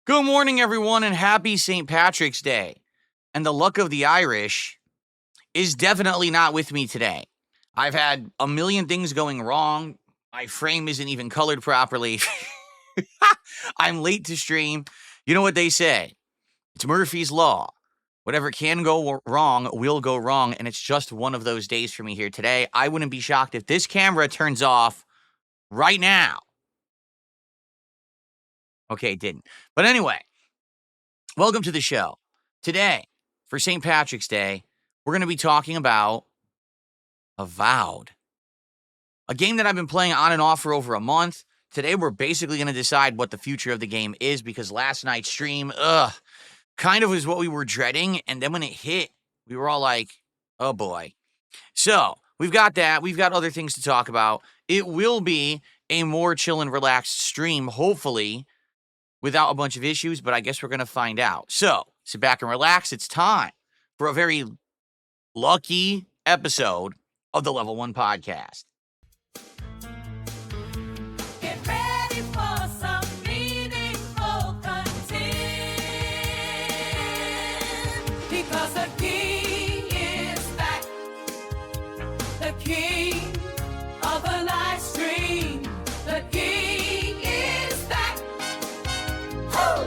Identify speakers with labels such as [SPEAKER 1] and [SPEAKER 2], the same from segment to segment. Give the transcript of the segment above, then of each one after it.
[SPEAKER 1] Good morning, everyone, and happy St. Patrick's Day. And the luck of the Irish is definitely not with me today. I've had a million things going wrong. My frame isn't even colored properly. I'm late to stream. You know what they say? It's Murphy's Law. Whatever can go wrong will go wrong, and it's just one of those days for me here today. I wouldn't be shocked if this camera turns off right now. Okay, it didn't. But anyway, welcome to the show. Today, for St. Patrick's Day, we're going to be talking about Avowed, a game that I've been playing on and off for over a month. Today, we're basically going to decide what the future of the game is because last night's stream, kind of was what we were dreading. And then when it hit, we were all like, oh boy. So we've got that. We've got other things to talk about. It will be a more chill and relaxed stream, hopefully, without a bunch of issues, but I guess we're going to find out. So sit back and relax. It's time for a very lucky episode of the Level 1 Podcast.
[SPEAKER 2] Get ready for some meaningful content, because the king is back, the king of the live stream, the king is back. Woo!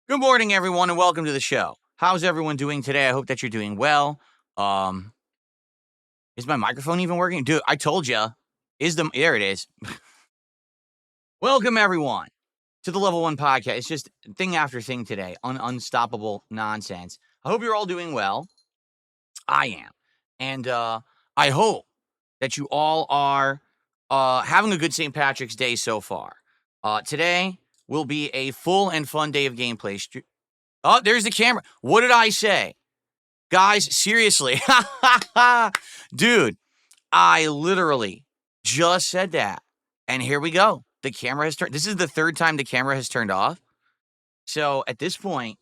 [SPEAKER 1] Good morning, everyone, and welcome to the show. How's everyone doing today? I hope that you're doing well. Is my microphone even working? Dude, I told you. There it is. Welcome, everyone, to the Level 1 Podcast. It's just thing after thing today. Unstoppable nonsense. I hope you're all doing well. I am. And I hope that you all are having a good St. Patrick's Day so far. Today will be a full and fun day of gameplay. Oh, there's the camera. What did I say? Guys, seriously. Dude, I literally just said that. And here we go. The camera has turned. This is the third time the camera has turned off. So at this point,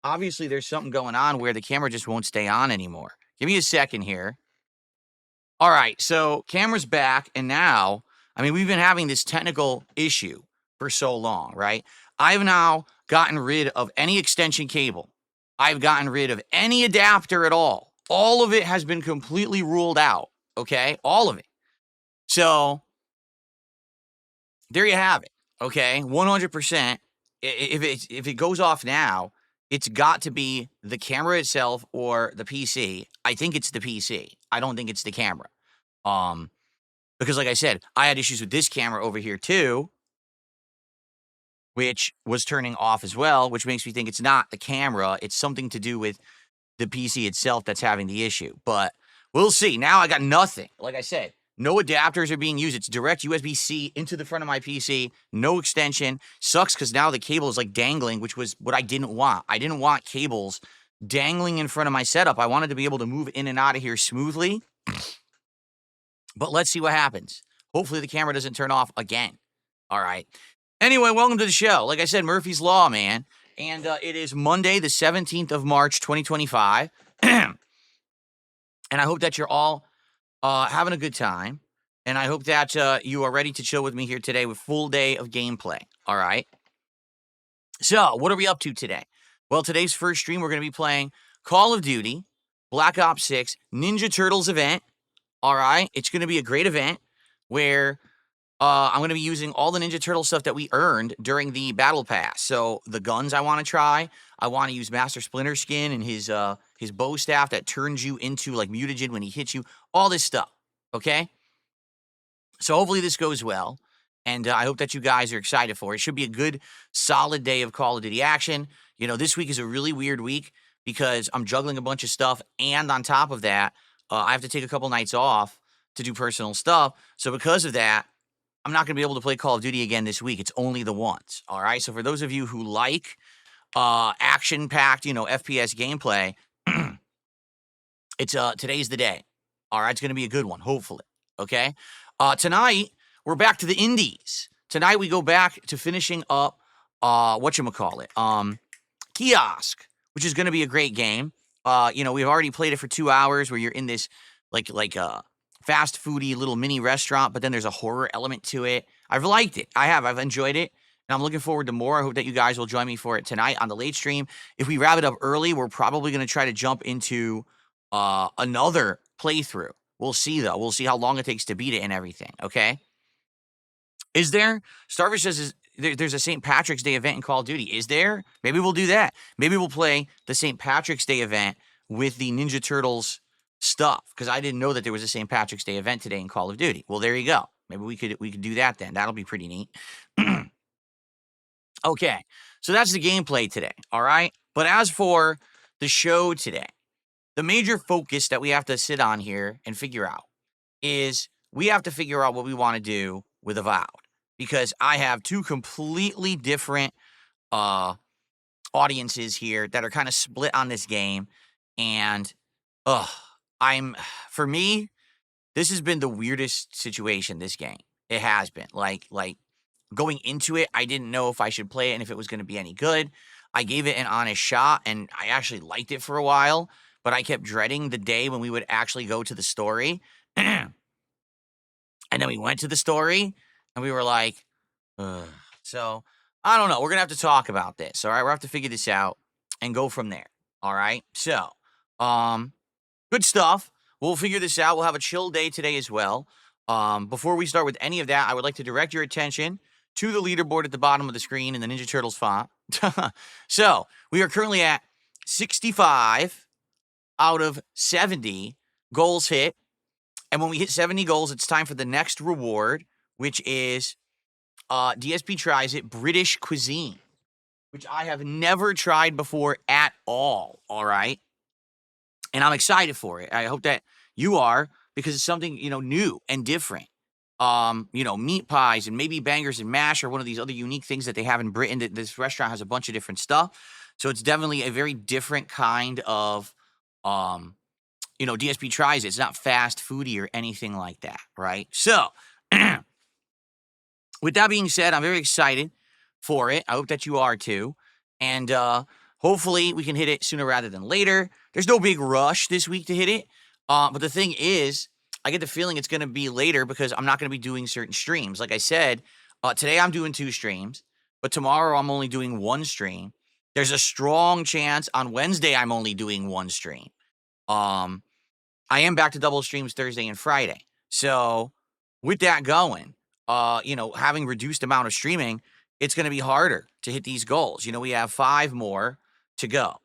[SPEAKER 1] obviously there's something going on where the camera just won't stay on anymore. Give me a second here. All right, so camera's back, and now, we've been having this technical issue for so long, right? I've now gotten rid of any extension cable. I've gotten rid of any adapter at all. All of it has been completely ruled out, okay? All of it. So, there you have it, okay? 100%. If it goes off now, it's got to be the camera itself or the PC. I think it's the PC. I don't think it's the camera. Because like I said, I had issues with this camera over here too, which was turning off as well, which makes me think it's not the camera. It's something to do with the PC itself that's having the issue. But we'll see. Now I got nothing. Like I said, no adapters are being used. It's direct USB-C into the front of my PC. No extension. Sucks because now the cable is like dangling, which was what I didn't want. I didn't want cables dangling in front of my setup. I wanted to be able to move in and out of here smoothly. But let's see what happens. Hopefully the camera doesn't turn off again. All right. Anyway, welcome to the show. Like I said, Murphy's Law, man. And it is Monday, the 17th of March, 2025. And I hope that you're all having a good time. And I hope that you are ready to chill with me here today with full day of gameplay. All right. So what are we up to today? Well, today's first stream, we're going to be playing Call of Duty, Black Ops 6, Ninja Turtles event. All right. It's going to be a great event where I'm going to be using all the Ninja Turtle stuff that we earned during the Battle Pass. So the guns I want to try. I want to use Master Splinter Skin and his bow staff that turns you into like mutagen when he hits you. All this stuff. Okay? So hopefully this goes well. And I hope that you guys are excited for it. It should be a good, solid day of Call of Duty action. You know, this week is a really weird week because I'm juggling a bunch of stuff. And on top of that, I have to take a couple nights off to do personal stuff. So because of that, I'm not going to be able to play Call of Duty again this week. It's only the once. All right. So for those of you who like action-packed, FPS gameplay, it's today's the day. All right. It's going to be a good one, hopefully. okay? Tonight, we're back to the indies. Tonight, we go back to finishing up, whatchamacallit, Kiosk, which is going to be a great game. We've already played it for 2 hours where you're in this, fast foody little mini restaurant, but then there's a horror element to it. I've liked it. I've enjoyed it. And I'm looking forward to more. I hope that you guys will join me for it tonight on the late stream. If we wrap it up early, we're probably going to try to jump into another playthrough. We'll see, though. We'll see how long it takes to beat it and everything, okay? Is there? Starfish says there's a St. Patrick's Day event in Call of Duty. Is there? Maybe we'll do that. Maybe we'll play the St. Patrick's Day event with the Ninja Turtles stuff, because I didn't know that there was a St. Patrick's Day event today in Call of Duty. Well, there you go. Maybe we could do that then. That'll be pretty neat. Okay, so that's the gameplay today, all right? But as for the show today, the major focus that we have to sit on here and figure out is we have to figure out what we want to do with Avowed, because I have two completely different audiences here that are kind of split on this game, and for me, this has been the weirdest situation, this game. It has been. Like going into it, I didn't know if I should play it and if it was going to be any good. I gave it an honest shot, and I actually liked it for a while, but I kept dreading the day when we would actually go to the story. And then we went to the story, and we were like, ugh. So, I don't know. We're going to have to talk about this, all right? We'll have to figure this out and go from there, all right? So, good stuff. We'll figure this out. We'll have a chill day today as well. Before we start with any of that, I would like to direct your attention to the leaderboard at the bottom of the screen in the Ninja Turtles font. So, we are currently at 65 out of 70 goals hit. And when we hit 70 goals, it's time for the next reward, which is DSP Tries It British Cuisine, which I have never tried before at all right? And I'm excited for it. I hope that you are, because it's something, new and different. Meat pies and maybe bangers and mash are one of these other unique things that they have in Britain. That this restaurant has a bunch of different stuff. So it's definitely a very different kind of, DSP Tries It. It's not fast foody or anything like that, right? So, with that being said, I'm very excited for it. I hope that you are too. And hopefully we can hit it sooner rather than later. There's no big rush this week to hit it. But the thing is, I get the feeling it's going to be later because I'm not going to be doing certain streams. Like I said, today I'm doing 2 streams, but tomorrow I'm only doing 1 stream. There's a strong chance on Wednesday I'm only doing 1 stream. I am back to double streams Thursday and Friday. So with that going, having reduced amount of streaming, it's going to be harder to hit these goals. We have 5 more to go.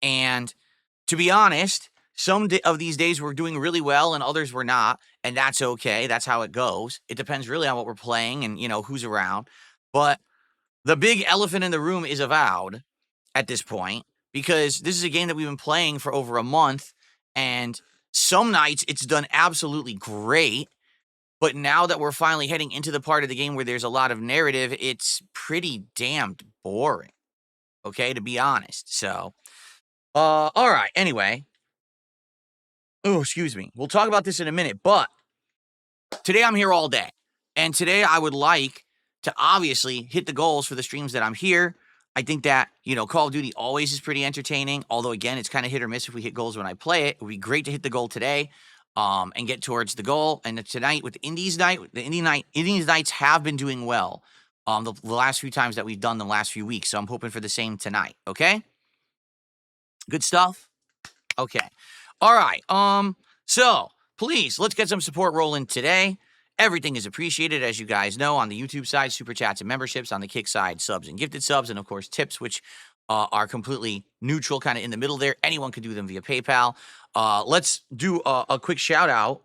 [SPEAKER 1] And to be honest, some of these days we're doing really well and others we're not. And that's okay. That's how it goes. It depends really on what we're playing and, who's around. But the big elephant in the room is Avowed at this point, because this is a game that we've been playing for over a month. And some nights it's done absolutely great. But now that we're finally heading into the part of the game where there's a lot of narrative, it's pretty damned boring. Okay, to be honest. So, all right. Anyway. Oh, excuse me. We'll talk about this in a minute, but today I'm here all day. And today I would like to obviously hit the goals for the streams that I'm here. I think that, Call of Duty always is pretty entertaining. Although, again, it's kind of hit or miss if we hit goals when I play it. It would be great to hit the goal today. And get towards the goal. And tonight with the Indies nights have been doing well. The last few times that we've done the last few weeks. So I'm hoping for the same tonight. Okay. Good stuff. Okay. All right. So please, let's get some support rolling today. Everything is appreciated, as you guys know, on the YouTube side, super chats and memberships, on the Kick side, subs and gifted subs, and of course tips, which are completely neutral, kind of in the middle there. Anyone can do them via PayPal. Let's do a quick shout out.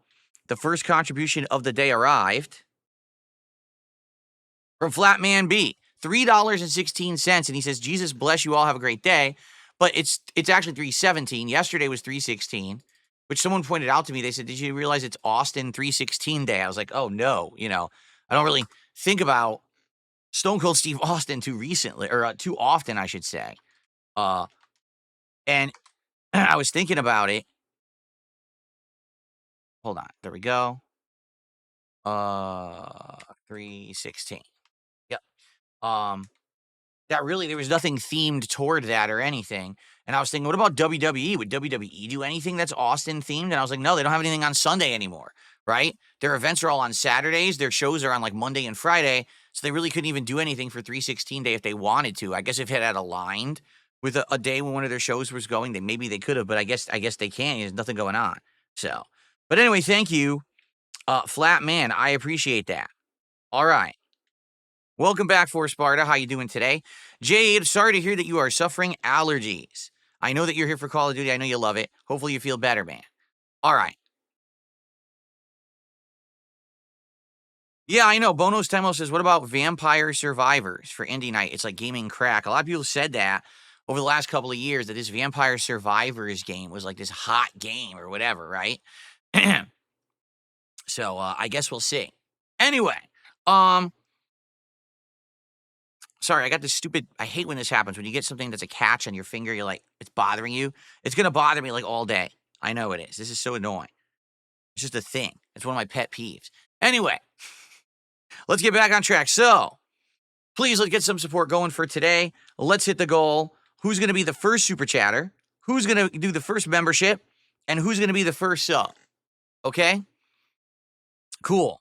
[SPEAKER 1] The first contribution of the day arrived from Flatman B, $3.16, and he says, "Jesus bless you all. Have a great day." But it's actually $3.17. Yesterday was $3.16, which someone pointed out to me. They said, "Did you realize it's Austin 316 Day?" I was like, "Oh no, I don't really think about Stone Cold Steve Austin too recently, or too often, I should say." And I was thinking about it. Hold on. There we go. 316. Yep. That really there was nothing themed toward that or anything. And I was thinking, what about WWE? Would WWE do anything that's Austin themed? And I was like, no, they don't have anything on Sunday anymore, right? Their events are all on Saturdays. Their shows are on like Monday and Friday. So they really couldn't even do anything for 316 Day if they wanted to. I guess if it had aligned with a day when one of their shows was going, then maybe they could have, but I guess they can't. There's nothing going on. So, but anyway, thank you, Flat Man. I appreciate that. All right. Welcome back, for Sparta. How you doing today? Jade, sorry to hear that you are suffering allergies. I know that you're here for Call of Duty. I know you love it. Hopefully you feel better, man. All right. Yeah, I know. Bonos Temo says, what about Vampire Survivors for Indie Night? It's like gaming crack. A lot of people said that over the last couple of years that this Vampire Survivors game was like this hot game or whatever, right? So I guess we'll see. Anyway, sorry, I got this stupid. I hate when this happens. When you get something that's a catch on your finger, you're like, it's bothering you. It's going to bother me like all day. I know it is. This is so annoying. It's just a thing. It's one of my pet peeves. Anyway, let's get back on track. So, please let's get some support going for today. Let's hit the goal. Who's going to be the first super chatter? Who's going to do the first membership? And who's going to be the first sub? Okay? Cool.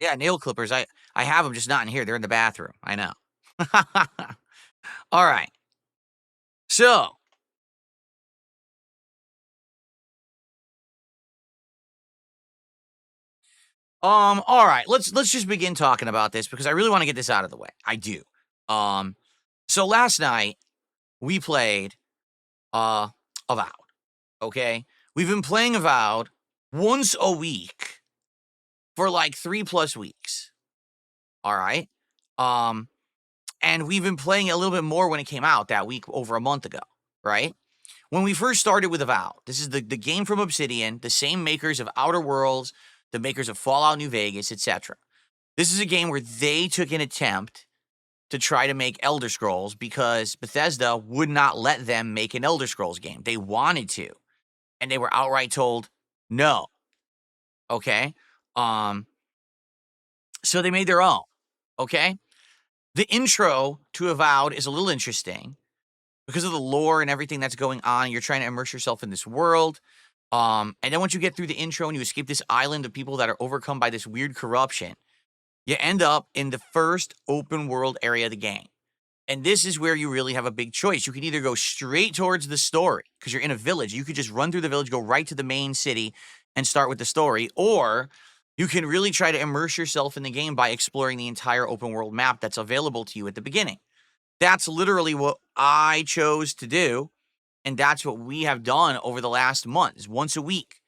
[SPEAKER 1] Yeah, nail clippers. I have them, just not in here. They're in the bathroom. I know. All right. So, all right. Let's just begin talking about this because I really want to get this out of the way. I do. So last night we played Avowed. Okay? We've been playing Avowed once a week for like 3+ weeks. All right? And we've been playing it a little bit more when it came out that week over a month ago, right? When we first started with Avowed, this is the game from Obsidian, the same makers of Outer Worlds, the makers of Fallout New Vegas, etc. This is a game where they took an attempt to try to make Elder Scrolls because Bethesda would not let them make an Elder Scrolls game. They wanted to, and they were outright told no. Okay? So they made their own. Okay? The intro to Avowed is a little interesting because of the lore and everything that's going on. You're trying to immerse yourself in this world. And then once you get through the intro and you escape this island of people that are overcome by this weird corruption, you end up in the first open world area of the game. And this is where you really have a big choice. You can either go straight towards the story because you're in a village. You could just run through the village, go right to the main city and start with the story. Or you can really try to immerse yourself in the game by exploring the entire open world map that's available to you at the beginning. That's literally what I chose to do. And that's what we have done over the last month, is once a week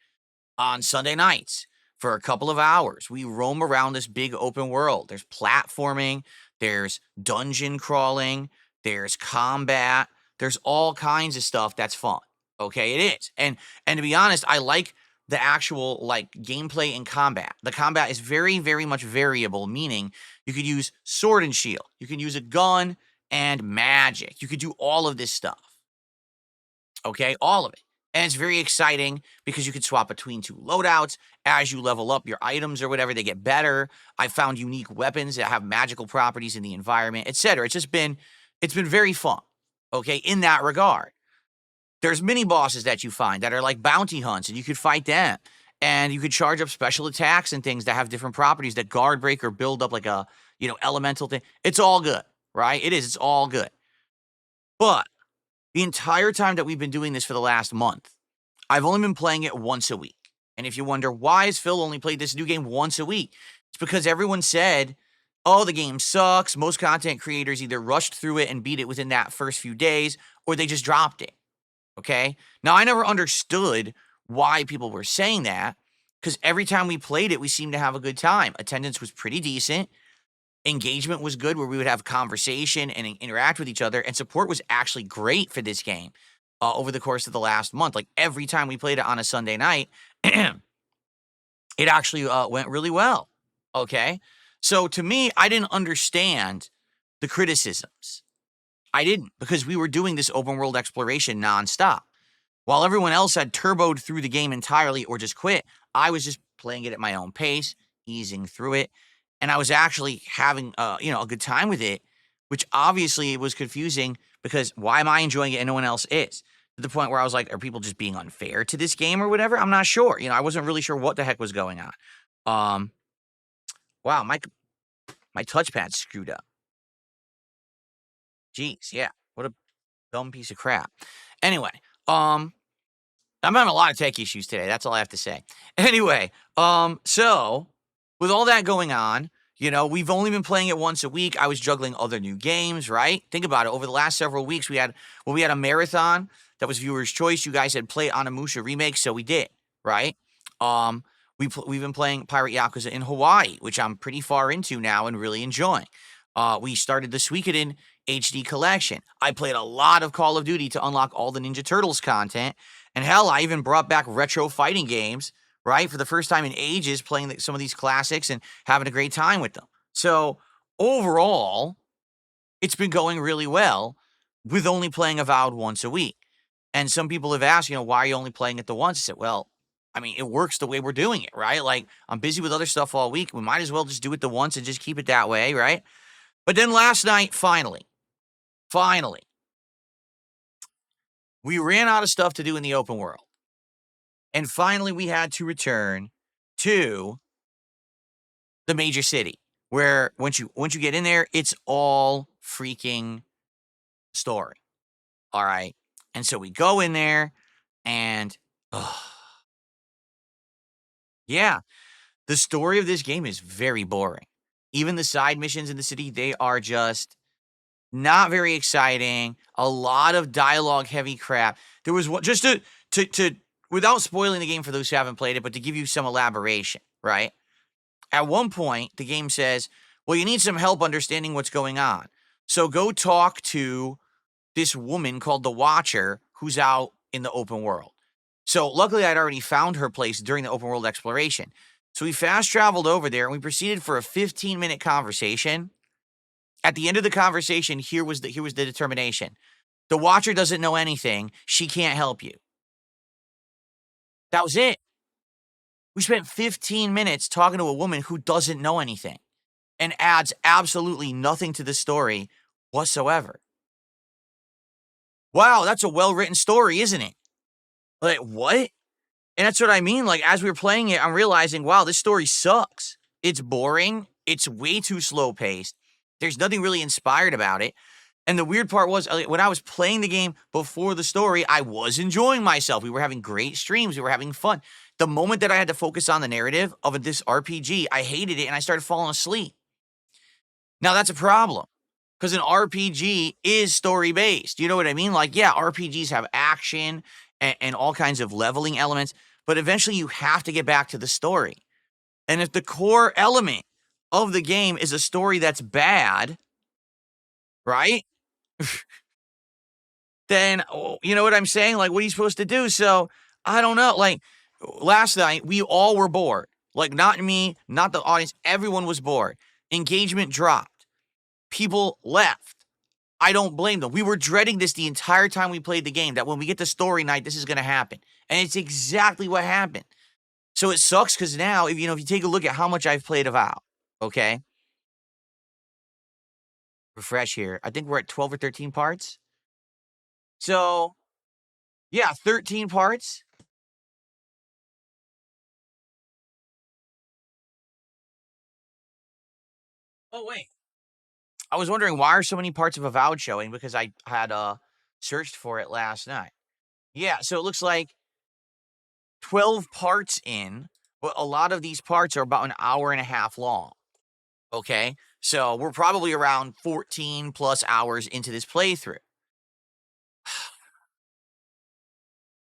[SPEAKER 1] on Sunday nights for a couple of hours. We roam around this big open world. There's platforming, there's dungeon crawling, there's combat, there's all kinds of stuff that's fun. Okay, it is. And to be honest, I like the actual like gameplay and combat. The combat is very, very much variable, meaning you could use sword and shield, you can use a gun and magic. You could do all of this stuff. Okay, all of it. And it's very exciting because you can swap between two loadouts. As you level up your items or whatever, they get better. I found unique weapons that have magical properties in the environment, etc. It's been very fun, okay, in that regard. There's mini bosses that you find that are like bounty hunts, and you could fight them. And you could charge up special attacks and things that have different properties that guard break or build up like a, elemental thing. It's all good, right? It is. It's all good. But the entire time that we've been doing this for the last month, I've only been playing it once a week. And if you wonder, why has Phil only played this new game once a week? It's because everyone said, oh, the game sucks. Most content creators either rushed through it and beat it within that first few days, or they just dropped it. Okay? Now, I never understood why people were saying that, because every time we played it, we seemed to have a good time. Attendance was pretty decent. Engagement was good, where we would have conversation and interact with each other, and support was actually great for this game over the course of the last month. Like every time we played it on a Sunday night, it actually went really well. Okay, so to me, I didn't understand the criticisms. I didn't, because we were doing this open world exploration nonstop. While everyone else had turboed through the game entirely or just quit, I was just playing it at my own pace, easing through it, and I was actually having a good time with it, which obviously was confusing because why am I enjoying it and no one else is? To the point where I was like, are people just being unfair to this game or whatever? I'm not sure. I wasn't really sure what the heck was going on. Wow, my touchpad's screwed up. Jeez, yeah. What a dumb piece of crap. Anyway, I'm having a lot of tech issues today. That's all I have to say. Anyway, so with all that going on, we've only been playing it once a week. I was juggling other new games, right? Think about it. Over the last several weeks, we had a marathon that was viewer's choice. You guys had played Onimusha remake, so we did, right? We've been playing Pirate Yakuza in Hawaii, which I'm pretty far into now and really enjoying. We started the Suikoden HD collection. I played a lot of Call of Duty to unlock all the Ninja Turtles content. And hell, I even brought back retro fighting games, right? For the first time in ages, playing some of these classics and having a great time with them. So overall, it's been going really well with only playing Avowed once a week. And some people have asked, why are you only playing it the once? I said, well, it works the way we're doing it, right? Like, I'm busy with other stuff all week. We might as well just do it the once and just keep it that way, right? But then last night, finally, we ran out of stuff to do in the open world. And finally, we had to return to the major city, where once you get in there, it's all freaking story. All right. And so we go in there and yeah, the story of this game is very boring. Even the side missions in the city, they are just not very exciting. A lot of dialogue heavy crap. There was one, just to without spoiling the game for those who haven't played it, but to give you some elaboration, right? At one point, the game says, well, you need some help understanding what's going on. So go talk to this woman called the Watcher who's out in the open world. So luckily, I'd already found her place during the open world exploration. So we fast traveled over there and we proceeded for a 15-minute conversation. At the end of the conversation, here was the determination. The Watcher doesn't know anything. She can't help you. That was it. We spent 15 minutes talking to a woman who doesn't know anything and adds absolutely nothing to the story whatsoever. Wow, that's a well-written story, isn't it? Like, what? And that's what I mean. Like, as we were playing it, I'm realizing, wow, this story sucks. It's boring. It's way too slow-paced. There's nothing really inspired about it. And the weird part was, when I was playing the game before the story, I was enjoying myself. We were having great streams. We were having fun. The moment that I had to focus on the narrative of this RPG, I hated it and I started falling asleep. Now, that's a problem because an RPG is story-based. You know what I mean? Like, yeah, RPGs have action and all kinds of leveling elements, but eventually you have to get back to the story. And if the core element of the game is a story that's bad, right? Then, you know what I'm saying? Like, what are you supposed to do? So, I don't know. Like, last night, we all were bored. Like, not me, not the audience. Everyone was bored. Engagement dropped. People left. I don't blame them. We were dreading this the entire time we played the game, that when we get to story night, this is going to happen. And it's exactly what happened. So it sucks because now, if you take a look at how much I've played Avowed, okay? Refresh here. I think we're at 12 or 13 parts. So, yeah, 13 parts. Oh, wait. I was wondering, why are so many parts of Avowed showing? Because I had searched for it last night. Yeah, so it looks like 12 parts in, but a lot of these parts are about an hour and a half long. Okay? So we're probably around 14 plus hours into this playthrough.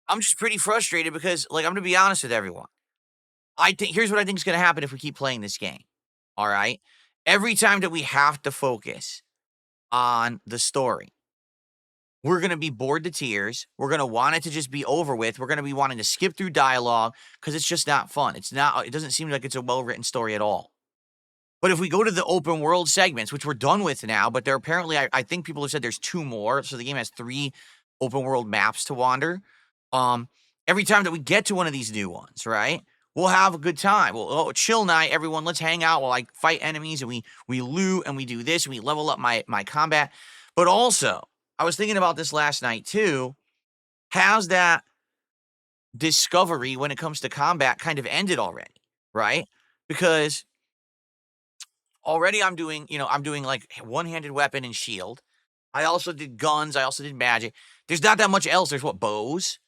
[SPEAKER 1] I'm just pretty frustrated because, like, I'm going to be honest with everyone. Here's what I think is going to happen if we keep playing this game. All right? Every time that we have to focus on the story, we're going to be bored to tears. We're going to want it to just be over with. We're going to be wanting to skip through dialogue because it's just not fun. It doesn't seem like it's a well-written story at all. But if we go to the open world segments, which we're done with now, but there apparently, I think people have said there's 2 more. So the game has 3 open world maps to wander. every time that we get to one of these new ones, right? We'll have a good time. Well, chill night, everyone. Let's hang out while I fight enemies and we loot and we do this and we level up my combat. But also, I was thinking about this last night too. How's that discovery when it comes to combat kind of ended already, right? Because already I'm doing like one-handed weapon and shield. I also did guns. I also did magic. There's not that much else. There's bows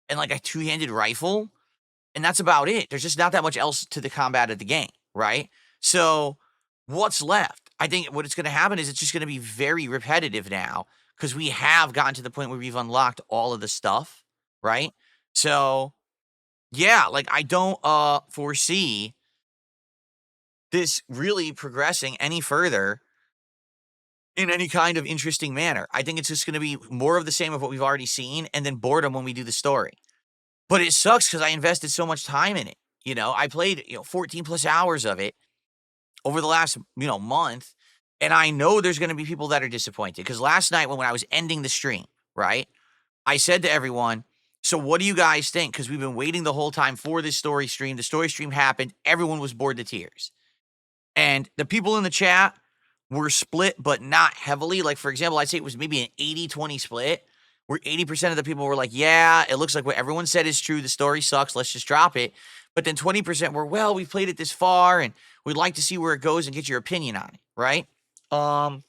[SPEAKER 1] and like a two-handed rifle. And that's about it. There's just not that much else to the combat of the game, right? So what's left? I think what it's going to happen is it's just going to be very repetitive now because we have gotten to the point where we've unlocked all of the stuff, right? So yeah, like I don't foresee this really progressing any further in any kind of interesting manner. I think it's just going to be more of the same of what we've already seen and then boredom when we do the story. But it sucks because I invested so much time in it. I played 14 plus hours of it over the last month, and I know there's going to be people that are disappointed because last night when I was ending the stream, right, I said to everyone, so what do you guys think? Because we've been waiting the whole time for this story stream. The story stream happened. Everyone was bored to tears. And the people in the chat were split, but not heavily. Like, for example, I'd say it was maybe an 80-20 split, where 80% of the people were like, yeah, it looks like what everyone said is true. The story sucks. Let's just drop it. But then 20% were, well, we've played it this far, and we'd like to see where it goes and get your opinion on it, right? And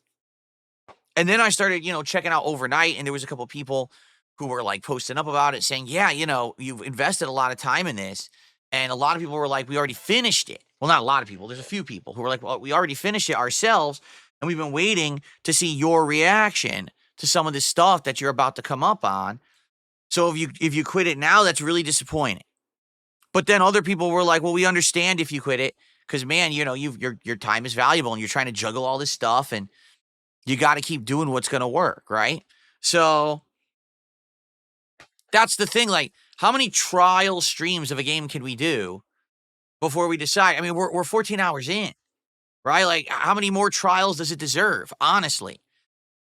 [SPEAKER 1] then I started, checking out overnight, and there was a couple people who were, like, posting up about it, saying, yeah, you've invested a lot of time in this. And a lot of people were like, we already finished it. Well, not a lot of people. There's a few people who were like, well, we already finished it ourselves, and we've been waiting to see your reaction to some of this stuff that you're about to come up on. So if you quit it now, that's really disappointing. But then other people were like, well, we understand if you quit it because, man, your time is valuable and you're trying to juggle all this stuff and you got to keep doing what's going to work, right? So that's the thing. Like, how many trial streams of a game can we do before we decide? I mean, we're 14 hours in, right? Like, how many more trials does it deserve? Honestly,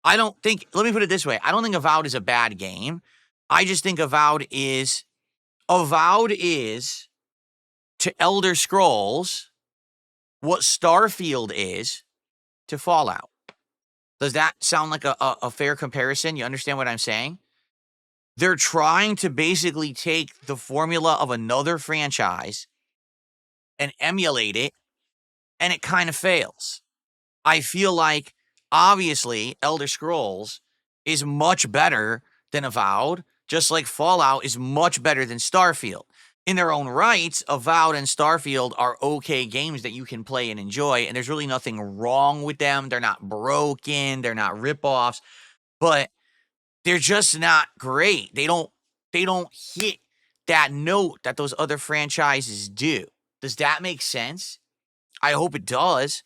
[SPEAKER 1] I don't think, let me put it this way. I don't think Avowed is a bad game. I just think Avowed is to Elder Scrolls what Starfield is to Fallout. Does that sound like a fair comparison? You understand what I'm saying? They're trying to basically take the formula of another franchise and emulate it, and it kind of fails. I feel like, obviously, Elder Scrolls is much better than Avowed, just like Fallout is much better than Starfield. In their own rights, Avowed and Starfield are okay games that you can play and enjoy, and there's really nothing wrong with them. They're not broken, they're not ripoffs, but they're just not great. They don't hit that note that those other franchises do. Does that make sense? I hope it does.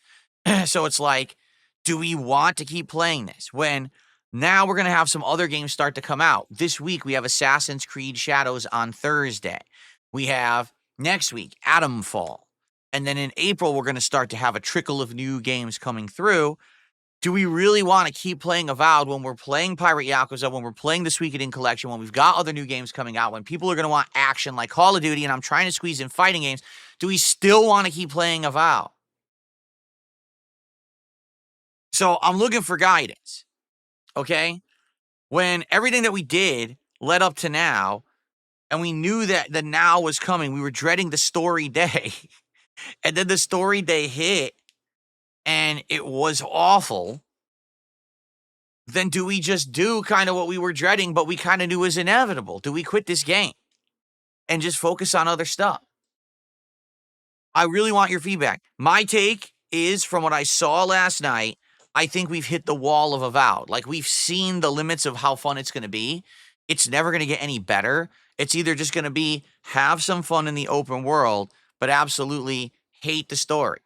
[SPEAKER 1] So it's like, do we want to keep playing this when now we're going to have some other games start to come out? This week, we have Assassin's Creed Shadows on Thursday. We have next week, Atomfall. And then in April, we're going to start to have a trickle of new games coming through. Do we really want to keep playing Avowed when we're playing Pirate Yakuza, when we're playing the Suikoden Collection, when we've got other new games coming out, when people are going to want action like Call of Duty, and I'm trying to squeeze in fighting games? Do we still want to keep playing Avowed? So I'm looking for guidance, okay? When everything that we did led up to now, and we knew that the now was coming, we were dreading the story day, and then the story day hit, and it was awful, then do we just do kind of what we were dreading, but we kind of knew was inevitable? Do we quit this game and just focus on other stuff? I really want your feedback. My take is, from what I saw last night, I think we've hit the wall of Avowed. Like, we've seen the limits of how fun it's going to be. It's never going to get any better. It's either just going to be have some fun in the open world, but absolutely hate the story.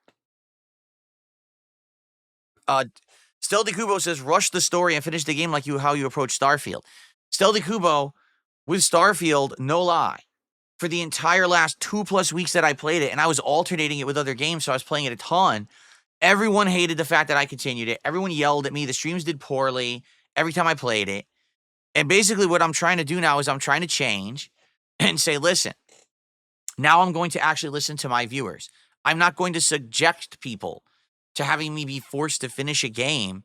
[SPEAKER 1] Stealthy Kubo says, rush the story and finish the game like how you approach Starfield. Stealthy Kubo, with Starfield, no lie, for the entire last 2+ weeks that I played it, and I was alternating it with other games, so I was playing it a ton, everyone hated the fact that I continued it. Everyone yelled at me. The streams did poorly every time I played it. And basically what I'm trying to do now is I'm trying to change and say, listen, now I'm going to actually listen to my viewers. I'm not going to subject people to having me be forced to finish a game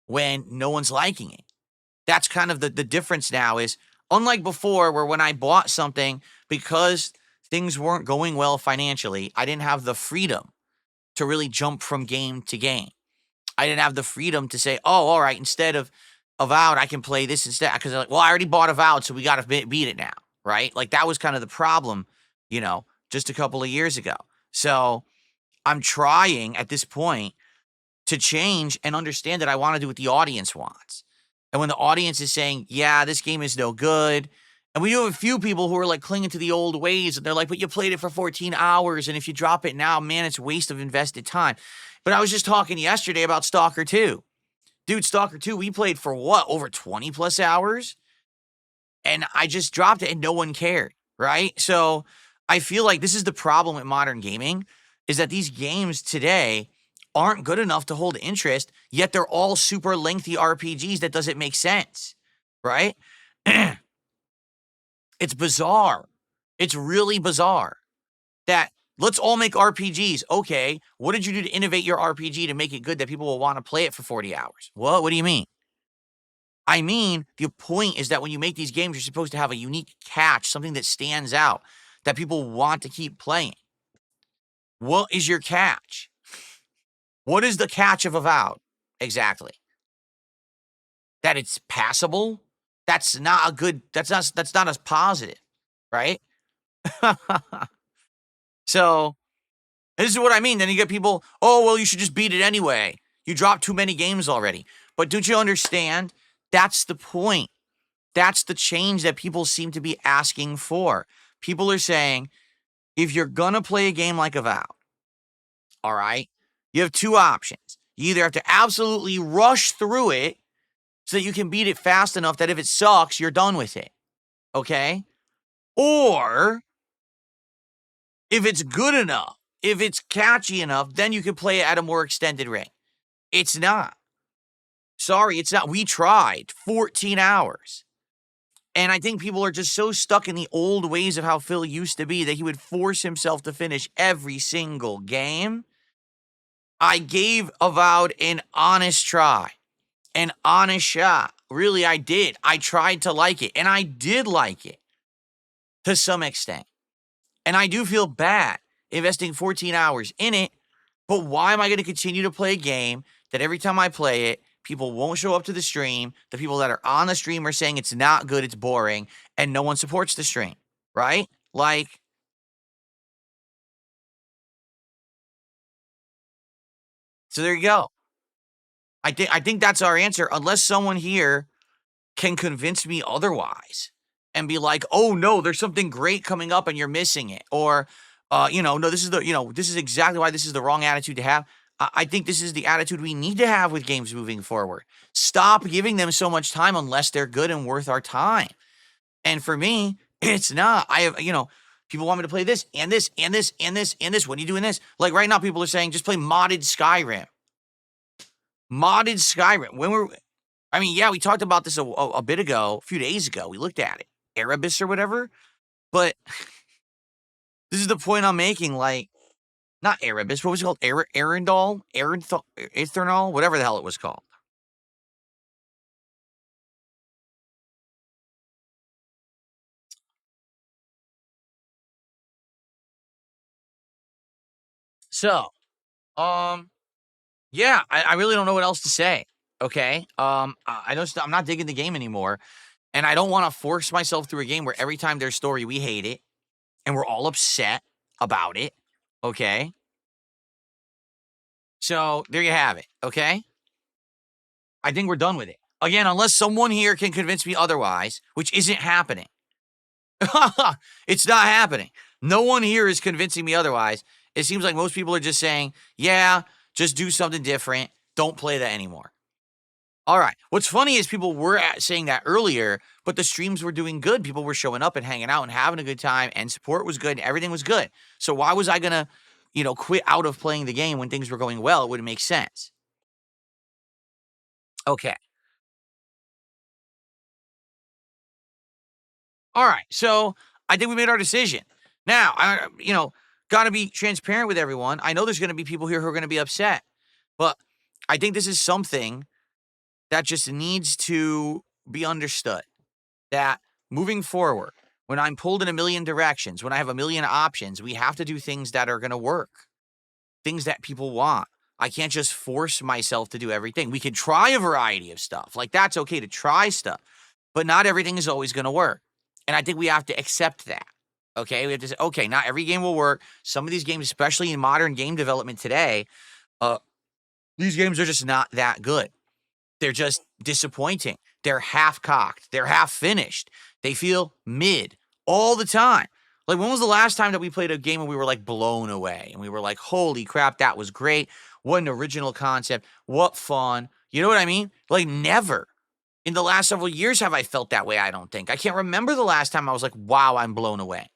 [SPEAKER 1] when no one's liking it. That's kind of the difference now is unlike before where when I bought something because things weren't going well financially, I didn't have the freedom to really jump from game to game. I didn't have the freedom to say, oh, all right, instead of Avowed, I can play this instead. Because, like, well, I already bought Avowed, so we got to beat it now, right? Like, that was kind of the problem, just a couple of years ago. So I'm trying at this point to change and understand that I want to do what the audience wants. And when the audience is saying, yeah, this game is no good, and we do have a few people who are like clinging to the old ways, and they're like, but you played it for 14 hours, and if you drop it now, man, it's a waste of invested time. But I was just talking yesterday about Stalker 2. Dude, Stalker 2, we played for what, over 20 plus hours? And I just dropped it and no one cared, right? So I feel like this is the problem with modern gaming, is that these games today aren't good enough to hold interest, yet they're all super lengthy RPGs that doesn't make sense, right? It's bizarre. It's really bizarre that let's all make RPGs. Okay, what did you do to innovate your RPG to make it good that people will want to play it for 40 hours? What do you mean? I mean, the point is that when you make these games, you're supposed to have a unique catch, something that stands out, that people want to keep playing. What is your catch? What is the catch of Avowed? Exactly. That it's passable? That's not a good, that's not as positive, right? So, this is what I mean. Then you get people, oh, well, you should just beat it anyway. You dropped too many games already. But don't you understand? That's the point. That's the change that people seem to be asking for. People are saying, if you're going to play a game like Avowed, all right, you have two options. You either have to absolutely rush through it so that you can beat it fast enough that if it sucks, you're done with it. Okay? Or if it's good enough, if it's catchy enough, then you can play it at a more extended rate. It's not. Sorry, it's not. We tried 14 hours. And I think people are just so stuck in the old ways of how Phil used to be that he would force himself to finish every single game. I gave Avowed an honest try, an honest shot. Really, I did. I tried to like it, and I did like it to some extent. And I do feel bad investing 14 hours in it, but why am I going to continue to play a game that every time I play it, people won't show up to the stream. The people that are on the stream are saying it's not good, it's boring, and no one supports the stream, right? Like, so there you go. I think that's our answer, unless someone here can convince me otherwise and be like, oh no, there's something great coming up and you're missing it. Or, no, this is exactly why this is the wrong attitude to have. I think this is the attitude we need to have with games moving forward. Stop giving them so much time unless they're good and worth our time. And for me, it's not. I have, people want me to play this and this and this and this and this. What are you doing this? Like right now, people are saying just play modded Skyrim. Modded Skyrim. Yeah, we talked about this a bit ago, a few days ago. We looked at it. Erebus or whatever. But this is the point I'm making. Like, not Erebus. What was it called? Arendal? Ithernal? Whatever the hell it was called. So, yeah, I really don't know what else to say. Okay. I know I'm not digging the game anymore. And I don't want to force myself through a game where every time there's story, we hate it. And we're all upset about it. Okay. So there you have it. Okay. I think we're done with it. Again, unless someone here can convince me otherwise, which isn't happening. It's not happening. No one here is convincing me otherwise. It seems like most people are just saying, yeah, just do something different. Don't play that anymore. All right. What's funny is people were saying that earlier, but the streams were doing good. People were showing up and hanging out and having a good time, and support was good and everything was good. So why was I going to, quit out of playing the game when things were going well? It wouldn't make sense. Okay. All right, so I think we made our decision. Now, got to be transparent with everyone. I know there's going to be people here who are going to be upset, but I think this is something that just needs to be understood. That moving forward, when I'm pulled in a million directions, when I have a million options, we have to do things that are going to work, things that people want. I can't just force myself to do everything. We can try a variety of stuff. Like, that's okay to try stuff, but not everything is always going to work. And I think we have to accept that. Okay. We have to say, okay, not every game will work. Some of these games, especially in modern game development today, these games are just not that good. They're just disappointing. They're half cocked. They're half finished. They feel mid all the time. Like, when was the last time that we played a game and we were like blown away and we were like, holy crap, that was great. What an original concept. What fun. You know what I mean? Like, never in the last several years have I felt that way, I don't think. I can't remember the last time I was like, wow, I'm blown away.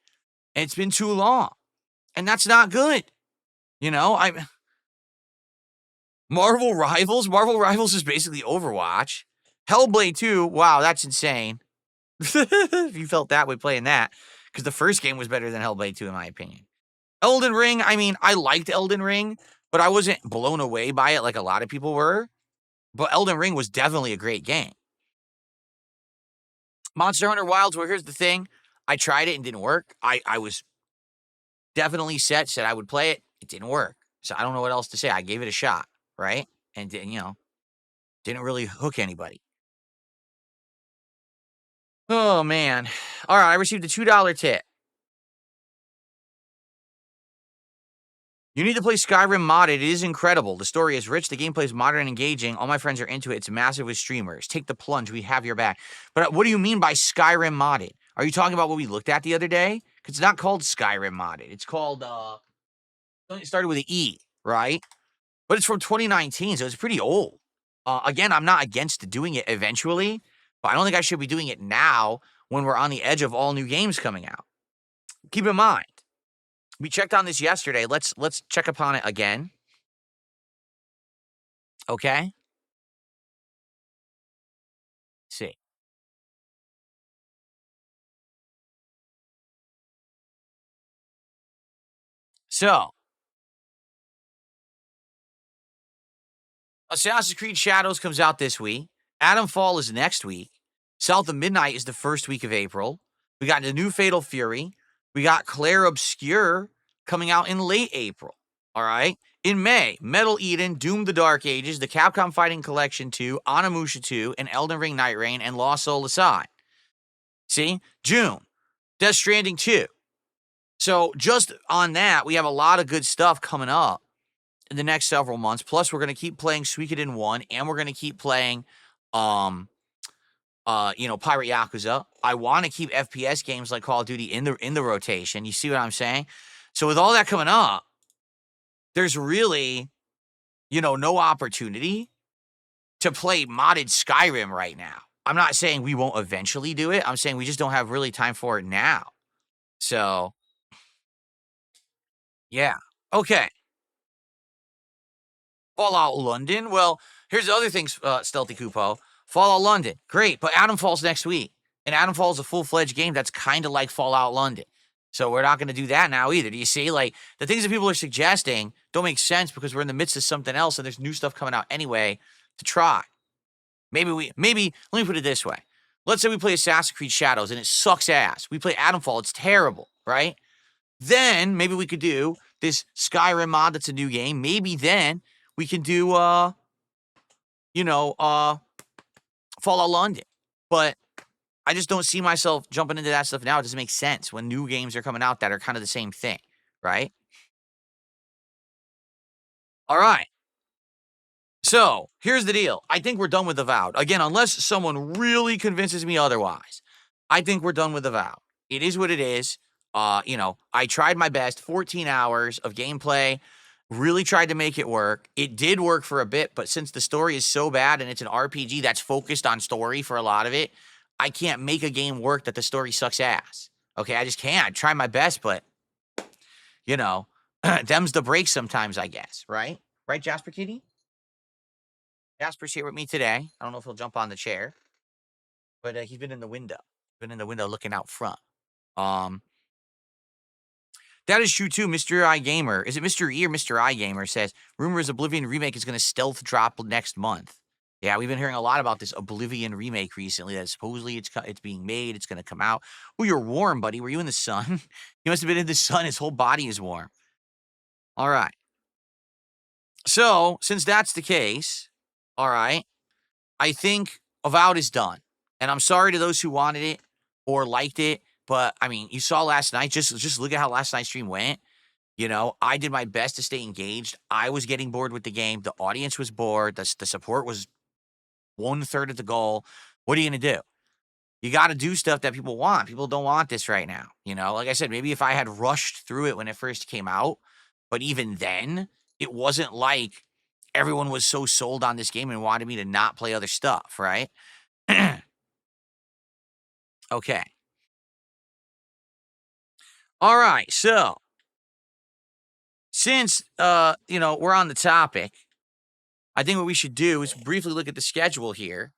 [SPEAKER 1] And it's been too long. And that's not good. Marvel Rivals is basically Overwatch. Hellblade 2, wow, that's insane. If you felt that way playing that, because the first game was better than Hellblade 2, in my opinion. Elden Ring, I mean, I liked Elden Ring, but I wasn't blown away by it like a lot of people were. But Elden Ring was definitely a great game. Monster Hunter Wilds, well, here's the thing. I tried it and didn't work. I was definitely said I would play it. It didn't work. So I don't know what else to say. I gave it a shot, right? And, didn't really hook anybody. Oh, man. All right, I received a $2 tip. You need to play Skyrim modded. It is incredible. The story is rich. The gameplay is modern and engaging. All my friends are into it. It's massive with streamers. Take the plunge. We have your back. But what do you mean by Skyrim modded? Are you talking about what we looked at the other day? Because it's not called Skyrim modded. It's called, it started with an E, right? But it's from 2019, so it's pretty old. Again, I'm not against doing it eventually, but I don't think I should be doing it now when we're on the edge of all new games coming out. Keep in mind, we checked on this yesterday. Let's check upon it again. Okay? Let's see. So, Assassin's Creed Shadows comes out this week. Atomfall is next week. South of Midnight is the first week of April. We got the new Fatal Fury. We got Claire Obscure coming out in late April. All right. In May, Metal Eden, Doom the Dark Ages, the Capcom Fighting Collection 2, Onimusha 2, and Elden Ring Night Reign, and Lost Soul Aside. See? June, Death Stranding 2. So just on that, we have a lot of good stuff coming up in the next several months. Plus, we're going to keep playing Suikoden 1, and we're going to keep playing, Pirate Yakuza. I want to keep FPS games like Call of Duty in the rotation. You see what I'm saying? So with all that coming up, there's really, no opportunity to play modded Skyrim right now. I'm not saying we won't eventually do it. I'm saying we just don't have really time for it now. So, yeah. Okay. Fallout London. Well, here's the other thing, Stealthy Kupo. Fallout London. Great, but Atomfall's next week. And Atomfall's a full-fledged game that's kind of like Fallout London. So we're not going to do that now either. Do you see? Like, the things that people are suggesting don't make sense because we're in the midst of something else and there's new stuff coming out anyway to try. Maybe, let me put it this way. Let's say we play Assassin's Creed Shadows and it sucks ass. We play Atomfall, it's terrible, right? Then maybe we could do this Skyrim mod that's a new game. Maybe then we can do, Fallout London. But I just don't see myself jumping into that stuff now. It doesn't make sense when new games are coming out that are kind of the same thing, right? All right. So, here's the deal. I think we're done with Avowed. Again, unless someone really convinces me otherwise, I think we're done with Avowed. It is what it is. I tried my best. 14 hours of gameplay. Really tried to make it work. It did work for a bit, but since the story is so bad and it's an RPG that's focused on story for a lot of it, I can't make a game work that the story sucks ass. Okay, I just can't. I try my best, but, them's the break sometimes, I guess, right? Right, Jasper Kitty? Jasper's here with me today. I don't know if he'll jump on the chair, but he's been in the window. Been in the window looking out front. That is true too. Mr. iGamer, is it Mr. E or Mr. iGamer says rumors Oblivion remake is going to stealth drop next month. Yeah, we've been hearing a lot about this Oblivion remake recently. That supposedly it's being made. It's going to come out. Oh, you're warm, buddy. Were you in the sun? He must have been in the sun. His whole body is warm. All right. So since that's the case, all right, I think Avowed is done. And I'm sorry to those who wanted it or liked it, but I mean, you saw last night. Just look at how last night's stream went. You know, I did my best to stay engaged. I was getting bored with the game. The audience was bored. The support was 1/3 of the goal. What are you going to do? You got to do stuff that people want. People don't want this right now. You know, like I said, maybe if I had rushed through it when it first came out, but even then, it wasn't like everyone was so sold on this game and wanted me to not play other stuff, right? Okay. All right. So, since we're on the topic, I think what we should do is briefly look at the schedule here,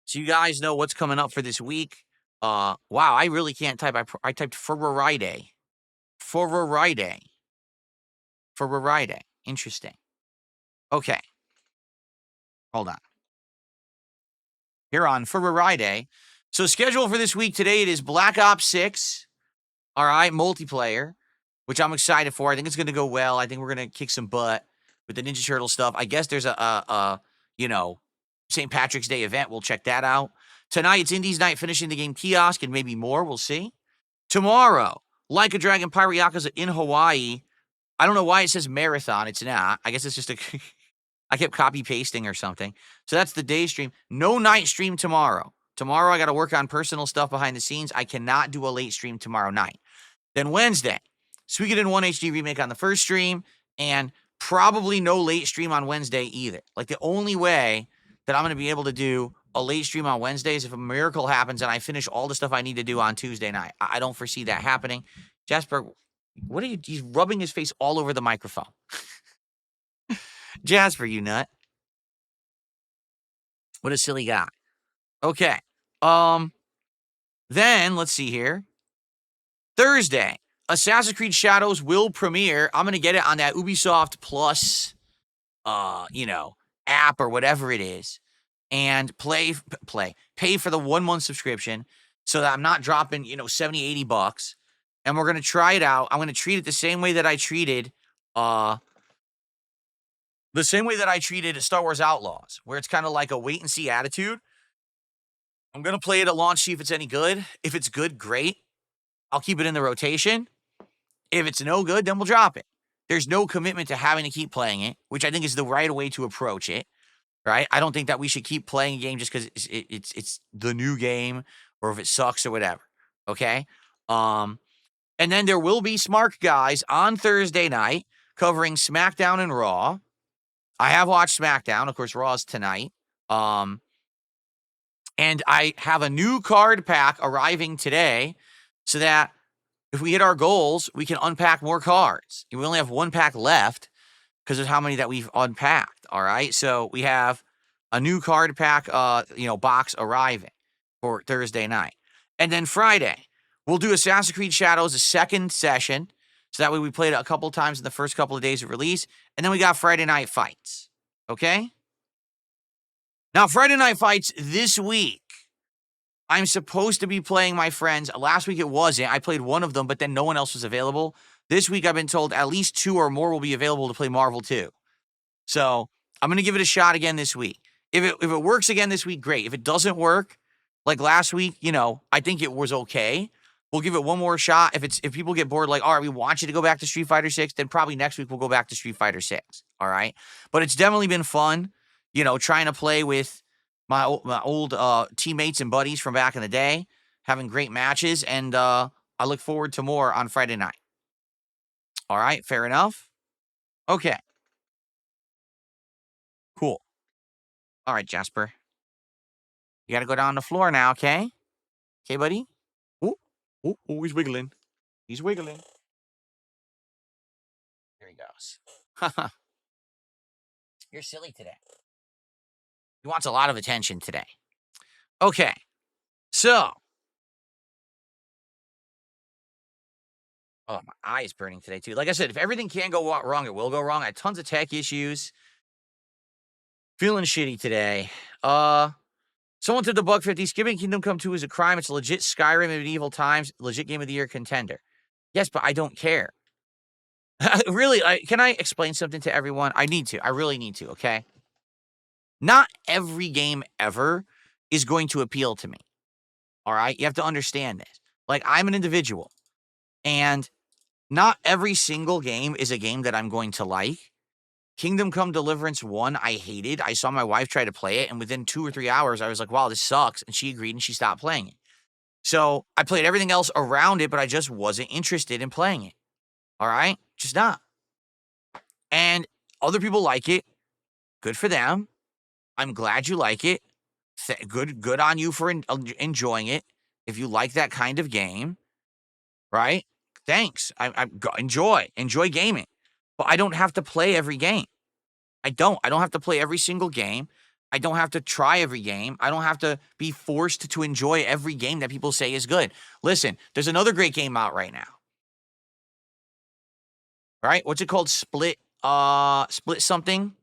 [SPEAKER 1] so you guys know what's coming up for this week. Wow, I really can't type. I typed Friday. Friday. Interesting. Okay, hold on. Here on Friday. So schedule for this week today, it is Black Ops 6. All right, multiplayer, which I'm excited for. I think it's going to go well. I think we're going to kick some butt with the Ninja Turtle stuff. I guess there's a St. Patrick's Day event. We'll check that out. Tonight, it's Indies Night, finishing the game Kiosk and maybe more. We'll see. Tomorrow, Like a Dragon Pirate Yakuza in Hawaii. I don't know why it says marathon. It's not. I guess it's just I kept copy pasting or something. So that's the day stream. No night stream tomorrow. Tomorrow, I got to work on personal stuff behind the scenes. I cannot do a late stream tomorrow night. Then Wednesday, Suikoden 1 HD remake on the first stream, and probably no late stream on Wednesday either. Like, the only way that I'm going to be able to do a late stream on Wednesday is if a miracle happens and I finish all the stuff I need to do on Tuesday night. I don't foresee that happening. Jasper, what are you? He's rubbing his face all over the microphone. Jasper, you nut. What a silly guy. Okay. Then let's see here. Thursday, Assassin's Creed Shadows will premiere. I'm gonna get it on that Ubisoft Plus, app or whatever it is, and pay for the 1 month subscription so that I'm not dropping, $70, $80. And we're gonna try it out. I'm gonna treat it the same way that I treated, Star Wars Outlaws, where it's kind of like a wait and see attitude. I'm going to play it at launch, see if it's any good. If it's good, great. I'll keep it in the rotation. If it's no good, then we'll drop it. There's no commitment to having to keep playing it, which I think is the right way to approach it, right? I don't think that we should keep playing a game just because it's the new game or if it sucks or whatever, okay? And then there will be Smart Guys on Thursday night covering SmackDown and Raw. I have watched SmackDown. Of course, Raw is tonight. And I have a new card pack arriving today so that if we hit our goals, we can unpack more cards. We only have one pack left because of how many that we've unpacked, all right? So we have a new card pack, box arriving for Thursday night. And then Friday, we'll do Assassin's Creed Shadows, a second session. So that way we played it a couple times in the first couple of days of release. And then we got Friday Night Fights, okay? Now, Friday Night Fights this week, I'm supposed to be playing my friends. Last week it wasn't. I played one of them, but then no one else was available. This week I've been told at least 2 or more will be available to play Marvel 2. So I'm going to give it a shot again this week. If it works again this week, great. If it doesn't work, like last week, I think it was okay. We'll give it one more shot. If people get bored, like, all right, we want you to go back to Street Fighter 6, then probably next week we'll go back to Street Fighter 6. All right. But it's definitely been fun, trying to play with my old teammates and buddies from back in the day, having great matches. And I look forward to more on Friday night. All right. Fair enough. Okay. Cool. All right, Jasper. You got to go down the floor now. Okay. Okay, buddy. Oh, he's wiggling. He's wiggling. There he goes. You're silly today. He wants a lot of attention today. Okay. So, Oh, my eye is burning today, too. Like I said, if everything can go wrong, it will go wrong. I had tons of tech issues. Feeling shitty today. Someone to the Buck 50. Skipping Kingdom Come 2 is a crime. It's a legit Skyrim in medieval times. Legit Game of the Year contender. Yes, but I don't care. Really, can I explain something to everyone? I need to. I really need to, okay? Not every game ever is going to appeal to me. All right? You have to understand this. Like, I'm an individual. And not every single game is a game that I'm going to like. Kingdom Come Deliverance 1, I hated. I saw my wife try to play it, and within 2 or 3 hours, I was like, wow, this sucks. And she agreed, and she stopped playing it. So I played everything else around it, but I just wasn't interested in playing it. All right? Just not. And other people like it. Good for them. I'm glad you like it. Good on you for enjoying it. If you like that kind of game, right? Thanks. Enjoy gaming. But I don't have to play every game. I don't have to play every single game. I don't have to try every game. I don't have to be forced to enjoy every game that people say is good. Listen, there's another great game out right now. Right? What's it called? Split something?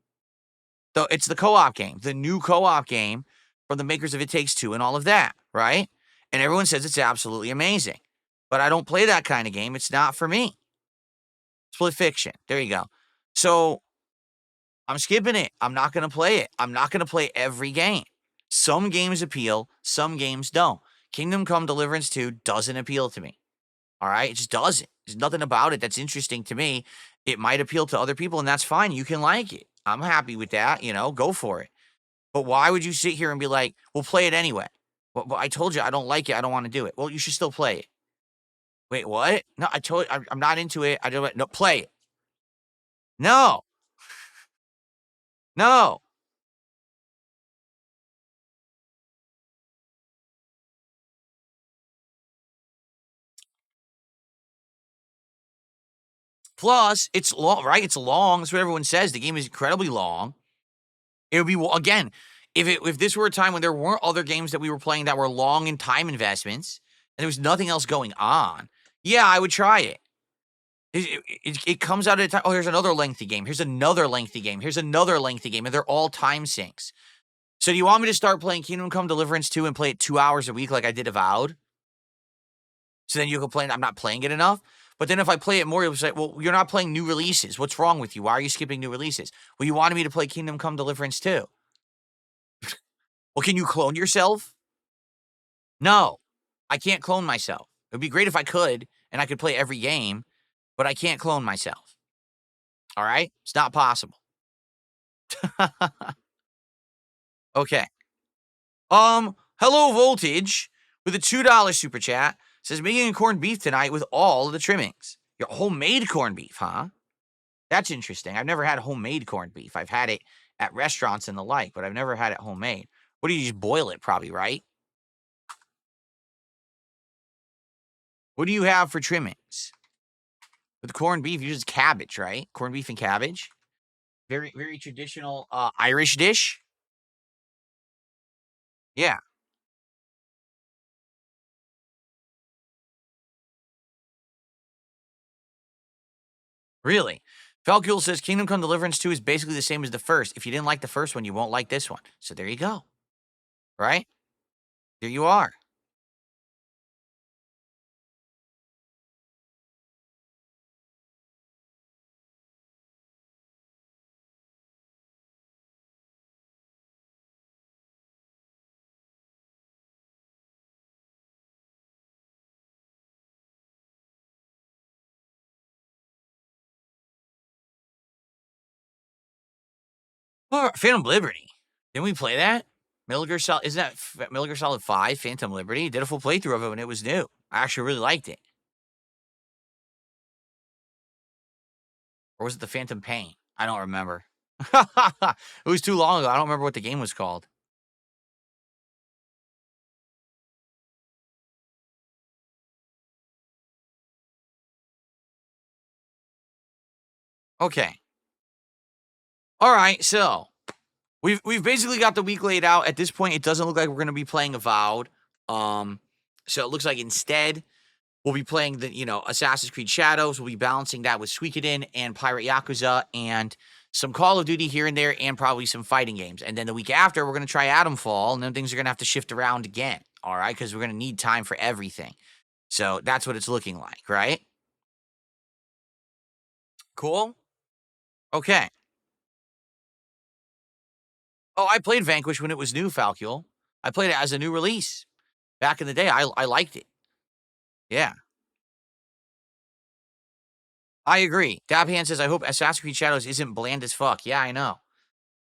[SPEAKER 1] It's the co-op game, the new co-op game from the makers of It Takes Two and all of that, right? And everyone says it's absolutely amazing. But I don't play that kind of game. It's not for me. Split Fiction. There you go. So I'm skipping it. I'm not going to play it. I'm not going to play every game. Some games appeal, some games don't. Kingdom Come Deliverance 2 doesn't appeal to me. All right? It just doesn't. There's nothing about it that's interesting to me. It might appeal to other people, and that's fine. You can like it. I'm happy with that. Go for it. But why would you sit here and be like, well, play it anyway? Well, I told you I don't like it. I don't want to do it. Well, you should still play it. Wait, what? No, I told you I'm not into it. I don't. No, play it. No. No. Plus, it's long, right? It's long. That's what everyone says. The game is incredibly long. It would be, again, if this were a time when there weren't other games that we were playing that were long in time investments and there was nothing else going on, yeah, I would try it. It comes out at a time. Oh, here's another lengthy game. Here's another lengthy game. Here's another lengthy game. And they're all time sinks. So do you want me to start playing Kingdom Come Deliverance 2 and play it 2 hours a week like I did Avowed? So then you complain I'm not playing it enough? But then if I play it more, you'll say, well, you're not playing new releases. What's wrong with you? Why are you skipping new releases? Well, you wanted me to play Kingdom Come Deliverance 2. Well, can you clone yourself? No, I can't clone myself. It would be great if I could, and I could play every game, but I can't clone myself. All right? It's not possible. Okay. Hello Voltage with a $2 super chat says making corned beef tonight with all of the trimmings. Your homemade corned beef, huh? That's interesting. I've never had homemade corned beef. I've had it at restaurants and the like, but I've never had it homemade. What do you just boil it probably, right? What do you have for trimmings? With corned beef, you use cabbage, right? Corned beef and cabbage. Very, very traditional Irish dish. Yeah. Really? Falcule says Kingdom Come Deliverance 2 is basically the same as the first. If you didn't like the first one, you won't like this one. So there you go. Right? There you are. Phantom Liberty. Didn't we play that? Metal Gear Solid, isn't that Metal Gear Solid 5, Phantom Liberty? Did a full playthrough of it when it was new. I actually really liked it. Or was it the Phantom Pain? I don't remember. It was too long ago. I don't remember what the game was called. Okay. All right, so we've basically got the week laid out. At this point, it doesn't look like we're going to be playing Avowed. So it looks like instead We'll be playing the, Assassin's Creed Shadows. We'll be balancing that with Suikoden and Pirate Yakuza and some Call of Duty here and there and probably some fighting games. And then the week after, we're going to try Atomfall, and then things are going to have to shift around again, all right? Because we're going to need time for everything. So that's what it's looking like, right? Cool? Okay. Oh, I played Vanquish when it was new, Falcule. I played it as a new release. Back in the day, I liked it. Yeah. I agree. Dabhan says, I hope Assassin's Creed Shadows isn't bland as fuck. Yeah, I know.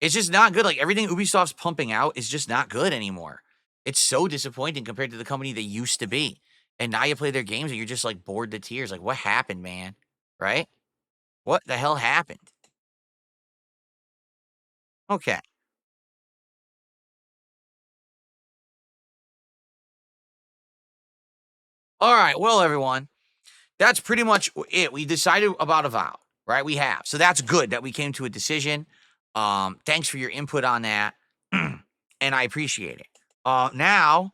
[SPEAKER 1] It's just not good. Like, everything Ubisoft's pumping out is just not good anymore. It's so disappointing compared to the company they used to be. And now you play their games and you're just, like, bored to tears. Like, what happened, man? Right? What the hell happened? Okay. All right. Well, everyone, that's pretty much it. We decided about Avowed, right? We have. So that's good that we came to a decision. Thanks for your input on that. And I appreciate it. Now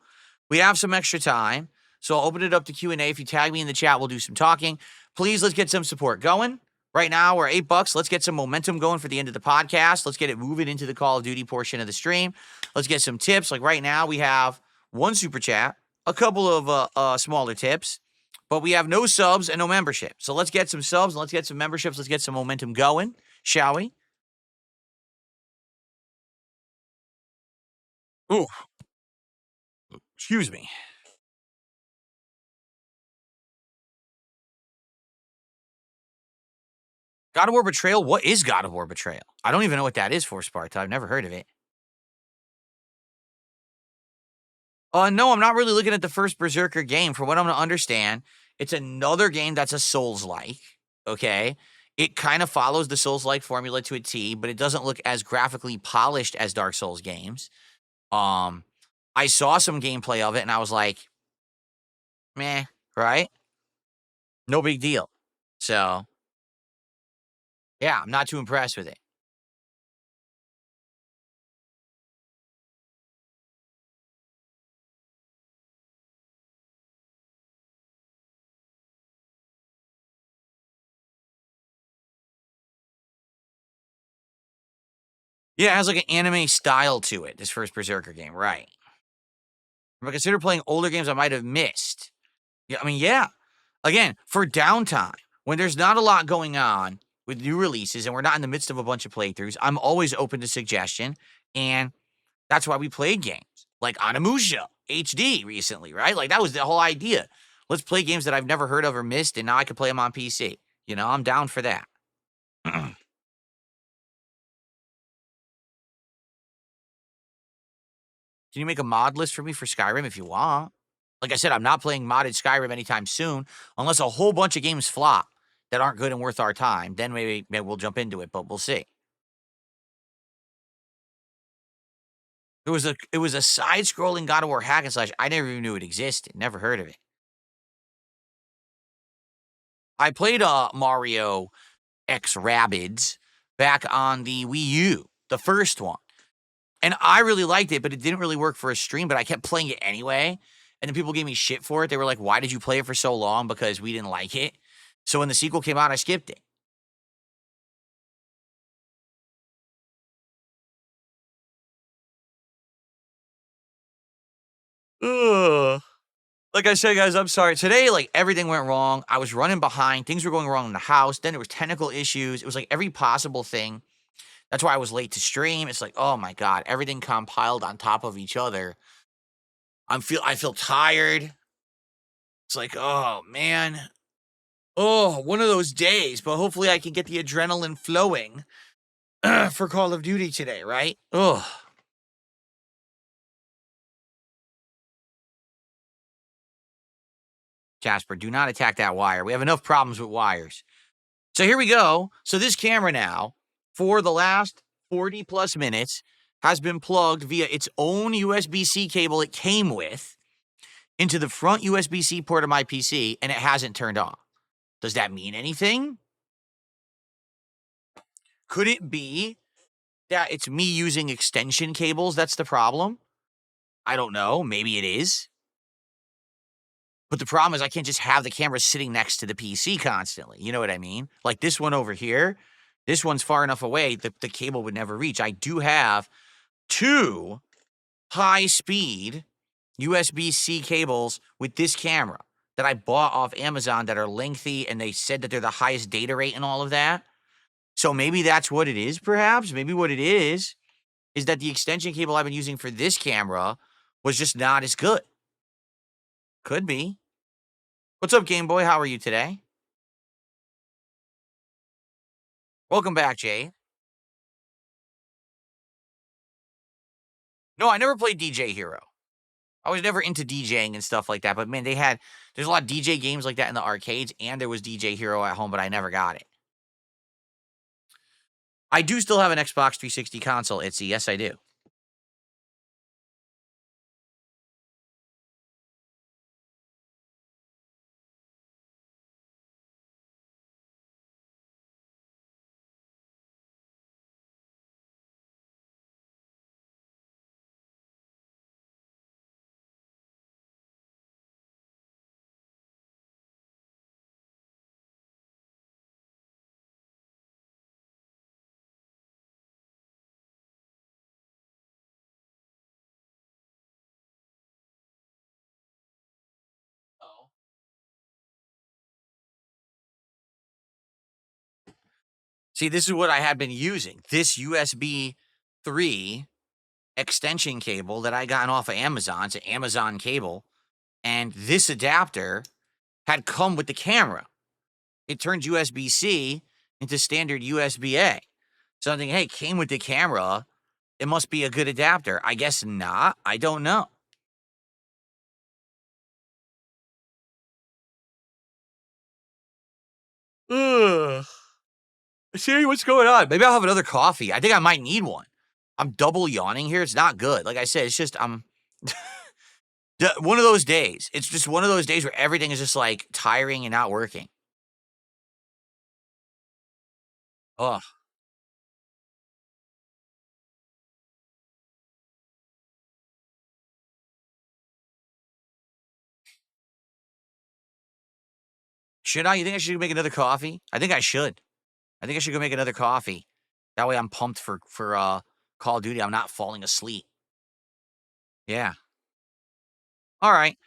[SPEAKER 1] we have some extra time. So I'll open it up to Q&A. If you tag me in the chat, we'll do some talking. Please, let's get some support going. Right now, we're $8. Let's get some momentum going for the end of the podcast. Let's get it moving into the Call of Duty portion of the stream. Let's get some tips. Like right now, we have one super chat, a couple of smaller tips, but we have no subs and no membership. So let's get some subs and let's get some memberships. Let's get some momentum going, shall we? Ooh, excuse me. God of War Betrayal? What is God of War Betrayal? I don't even know what that is for, Sparta. I've never heard of it. No, I'm not really looking at the first Berserker game. From what I'm going to understand, it's another game that's a Souls-like, okay? It kind of follows the Souls-like formula to a T, but it doesn't look as graphically polished as Dark Souls games. I saw some gameplay of it, and I was like, meh, right? No big deal. So, yeah, I'm not too impressed with it. Yeah, it has like an anime style to it, this first Berserker game, right? If I consider playing older games I might have missed. Yeah, I mean, yeah. Again, for downtime, when there's not a lot going on with new releases and we're not in the midst of a bunch of playthroughs, I'm always open to suggestion. And that's why we played games like Onimusha HD recently, right? Like, that was the whole idea. Let's play games that I've never heard of or missed, and now I can play them on PC. I'm down for that. Can you make a mod list for me for Skyrim if you want? Like I said, I'm not playing modded Skyrim anytime soon, unless a whole bunch of games flop that aren't good and worth our time. Then maybe we'll jump into it, but we'll see. It was a side-scrolling God of War hack and slash. I never even knew it existed. Never heard of it. I played Mario X Rabbids back on the Wii U, the first one. And I really liked it, but it didn't really work for a stream, but I kept playing it anyway. And then people gave me shit for it. They were like, why did you play it for so long? Because we didn't like it. So when the sequel came out, I skipped it. Ugh. Like I said, guys, I'm sorry. Today, like, everything went wrong. I was running behind. Things were going wrong in the house. Then there was technical issues. It was like every possible thing. That's why I was late to stream. It's like, oh my God, everything compiled on top of each other. I feel tired. It's like, oh man. Oh, one of those days, but hopefully I can get the adrenaline flowing for Call of Duty today, right? Ugh. Jasper, do not attack that wire. We have enough problems with wires. So here we go. So this camera now, for the last 40 plus minutes, has been plugged via its own USB-C cable it came with into the front USB-C port of my PC, and it hasn't turned on. Does that mean anything? Could it be that it's me using extension cables that's the problem? I don't know. Maybe it is. But the problem is I can't just have the camera sitting next to the PC constantly. You know what I mean? Like this one over here, this one's far enough away that the cable would never reach. I do have 2 high-speed USB-C cables with this camera that I bought off Amazon that are lengthy, and they said that they're the highest data rate and all of that. So maybe that's what it is, perhaps. Maybe what it is that the extension cable I've been using for this camera was just not as good. Could be. What's up, Game Boy? How are you today? Welcome back, Jay. No, I never played DJ Hero. I was never into DJing and stuff like that, but man, there's a lot of DJ games like that in the arcades, and there was DJ Hero at home, but I never got it. I do still have an Xbox 360 console, Itzy. Yes, I do. Oh. See, this is what I had been using. This USB 3 extension cable that I got off of Amazon. It's an Amazon cable. And this adapter had come with the camera. It turns USB-C into standard USB-A. So I'm thinking, hey, came with the camera. It must be a good adapter. I guess not. I don't know. Ugh. Siri, what's going on? Maybe I'll have another coffee. I think I might need one. I'm double yawning here. It's not good. Like I said, it's just I'm one of those days. It's just one of those days where everything is just like tiring and not working. Ugh. Should I? You think I should make another coffee? I think I should. I think I should go make another coffee. That way I'm pumped for Call of Duty. I'm not falling asleep. Yeah. All right.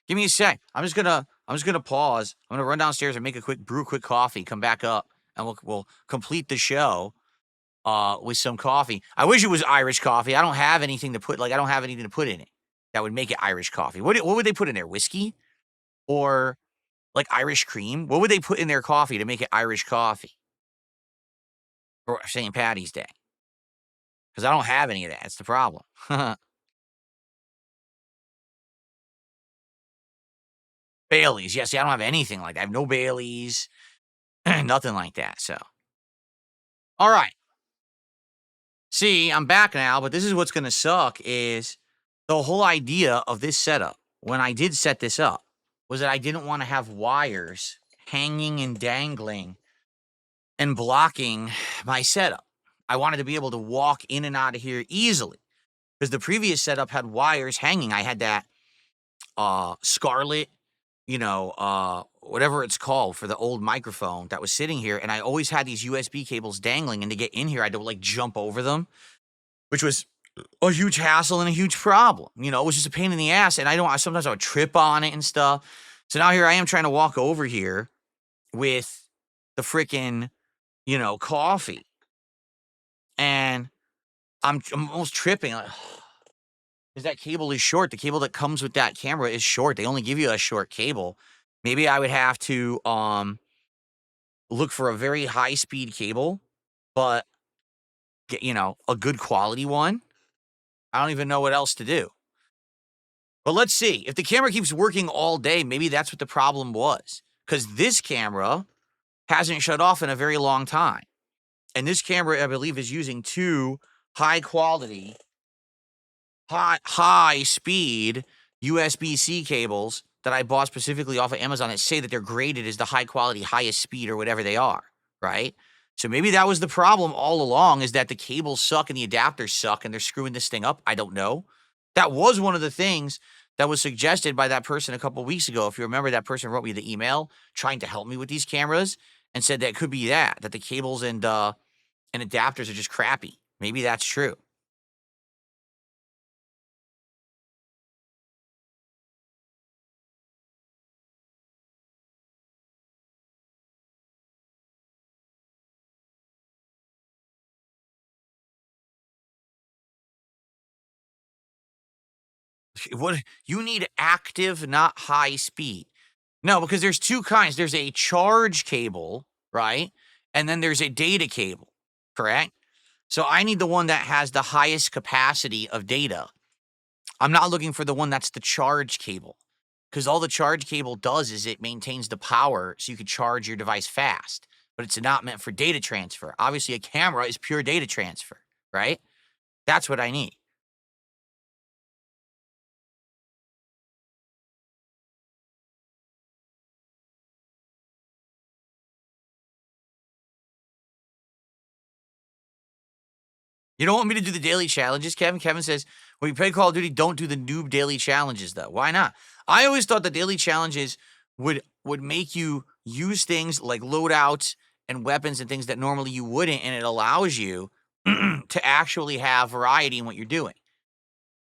[SPEAKER 1] Give me a sec. I'm just gonna pause. I'm gonna run downstairs and make a quick coffee. Come back up, and we'll complete the show with some coffee. I wish it was Irish coffee. I don't have anything to put in it that would make it Irish coffee. What would they put in there? Whiskey or like Irish cream? What would they put in their coffee to make it Irish coffee for St. Patty's Day? Because I don't have any of that. That's the problem. Baileys. Yeah, see, I don't have anything like that. I have no Baileys, nothing like that. So, all right. See, I'm back now, but this is what's going to suck is the whole idea of this setup. When I did set this up, was that I didn't want to have wires hanging and dangling and blocking my setup. I wanted to be able to walk in and out of here easily because the previous setup had wires hanging. I had that Scarlett, whatever it's called for the old microphone that was sitting here, and I always had these USB cables dangling, and to get in here, I had to like jump over them, which was a huge hassle and a huge problem. It was just a pain in the ass, and sometimes I would trip on it and stuff. So now here I am trying to walk over here with the freaking, coffee, and I'm almost tripping. Like, because that cable is short. The cable that comes with that camera is short. They only give you a short cable. Maybe I would have to look for a very high-speed cable, but get, a good quality one. I don't even know what else to do. But let's see. If the camera keeps working all day, maybe that's what the problem was. Because this camera hasn't shut off in a very long time. And this camera, I believe, is using 2 high-quality, high-speed USB-C cables that I bought specifically off of Amazon that say that they're graded as the high-quality, highest speed or whatever they are, right? So maybe that was the problem all along, is that the cables suck and the adapters suck and they're screwing this thing up. I don't know. That was one of the things that was suggested by that person a couple weeks ago. If you remember, that person wrote me the email trying to help me with these cameras and said that it could be that the cables and adapters are just crappy. Maybe that's true. What you need active, not high speed. No, because there's two kinds. There's a charge cable, right? And then there's a data cable, correct? So I need the one that has the highest capacity of data. I'm not looking for the one that's the charge cable, because all the charge cable does is it maintains the power so you can charge your device fast, but it's not meant for data transfer. Obviously, a camera is pure data transfer, right? That's what I need. You don't want me to do the daily challenges, Kevin? Kevin says, when you play Call of Duty, don't do the noob daily challenges, though. Why not? I always thought the daily challenges would make you use things like loadouts and weapons and things that normally you wouldn't, and it allows you to actually have variety in what you're doing.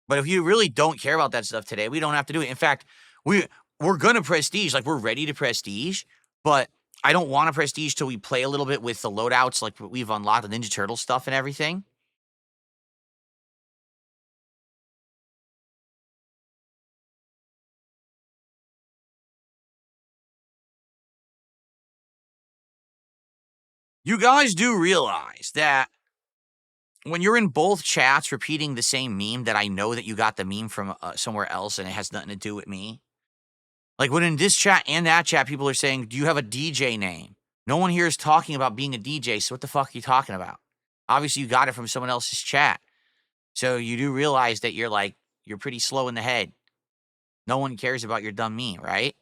[SPEAKER 1] But if you really don't care about that stuff today, we don't have to do it. In fact, we're gonna prestige, like we're ready to prestige, but I don't want to prestige till we play a little bit with the loadouts, like we've unlocked the Ninja Turtle stuff and everything. You guys do realize that when you're in both chats repeating the same meme, that I know that you got the meme from somewhere else and it has nothing to do with me. Like when in this chat and that chat, people are saying, do you have a DJ name? No one here is talking about being a DJ, so what the fuck are you talking about? Obviously, you got it from someone else's chat. So you do realize that you're pretty slow in the head. No one cares about your dumb meme, right?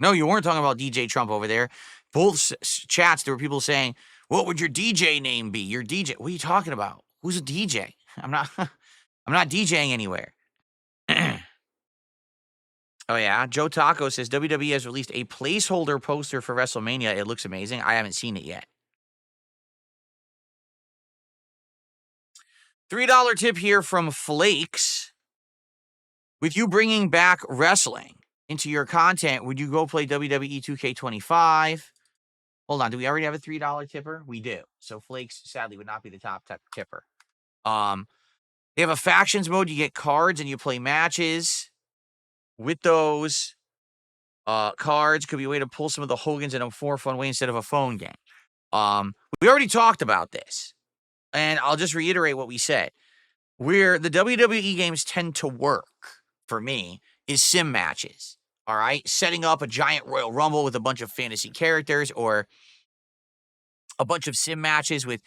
[SPEAKER 1] No, you weren't talking about DJ Trump over there. Both chats, there were people saying, what would your DJ name be? Your DJ. What are you talking about? Who's a DJ? I'm not I'm not DJing anywhere. Oh yeah, Joe Taco says WWE has released a placeholder poster for WrestleMania. It looks amazing. I haven't seen it yet. $3 tip here from Flakes. With you bringing back wrestling into your content, would you go play WWE 2K25? Hold on, do we already have a $3 tipper? We do. So Flakes sadly would not be the top tipper. They have a factions mode. You get cards and you play matches with those cards. Could be a way to pull some of the Hogans in a more fun way instead of a phone game. We already talked about this, and I'll just reiterate what we said. Where the WWE games tend to work for me is sim matches. All right, setting up a giant Royal Rumble with a bunch of fantasy characters, or a bunch of sim matches with,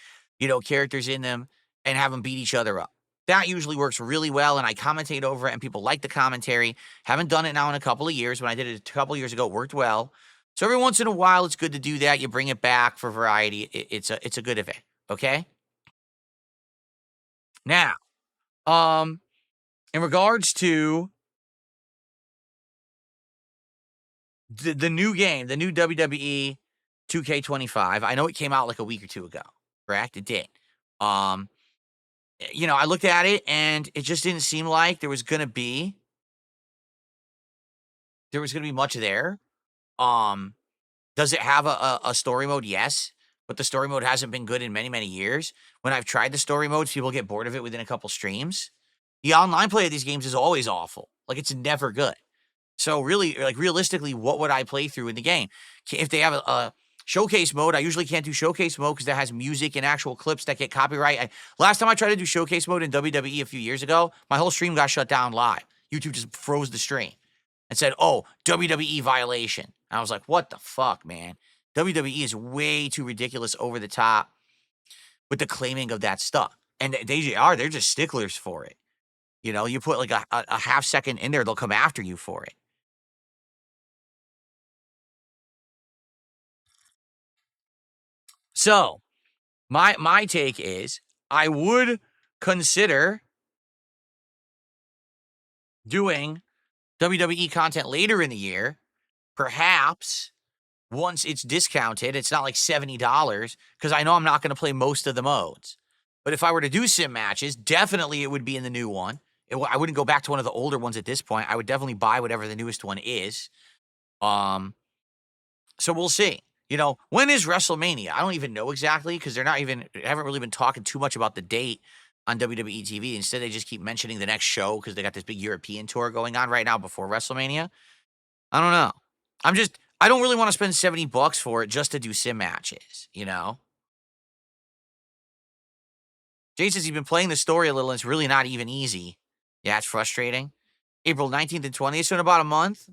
[SPEAKER 1] characters in them, and have them beat each other up. That usually works really well, and I commentate over it, and people like the commentary. Haven't done it now in a couple of years. When I did it a couple of years ago, it worked well. So every once in a while, it's good to do that. You bring it back for variety. It's a good event. Okay. Now, in regards to the new game, the new WWE 2K25, I know it came out like a week or two ago. Correct? It did. I looked at it and it just didn't seem like there was gonna be much there. Does it have a story mode? Yes, but the story mode hasn't been good in many, many years. When I've tried the story modes, people get bored of it within a couple streams. The online play of these games is always awful. Like, it's never good. So really, like, realistically, what would I play through in the game? If they have a showcase mode, I usually can't do showcase mode because that has music and actual clips that get copyright. Last time I tried to do showcase mode in WWE a few years ago, my whole stream got shut down live. YouTube just froze the stream and said, oh, WWE violation. And I was like, what the fuck, man? WWE is way too ridiculous, over the top with the claiming of that stuff. And they're just sticklers for it. You put like a half second in there, they'll come after you for it. So, My take is I would consider doing WWE content later in the year, perhaps once it's discounted. It's not like $70 because I know I'm not going to play most of the modes. But if I were to do sim matches, definitely it would be in the new one. I wouldn't go back to one of the older ones at this point. I would definitely buy whatever the newest one is. So we'll see. You know, when is WrestleMania? I don't even know exactly because haven't really been talking too much about the date on WWE TV. Instead, they just keep mentioning the next show because they got this big European tour going on right now before WrestleMania. I don't know. I don't really want to spend $70 for it just to do sim matches, you know? Jay says he's been playing the story a little and it's really not even easy. Yeah, it's frustrating. April 19th and 20th, so in about a month.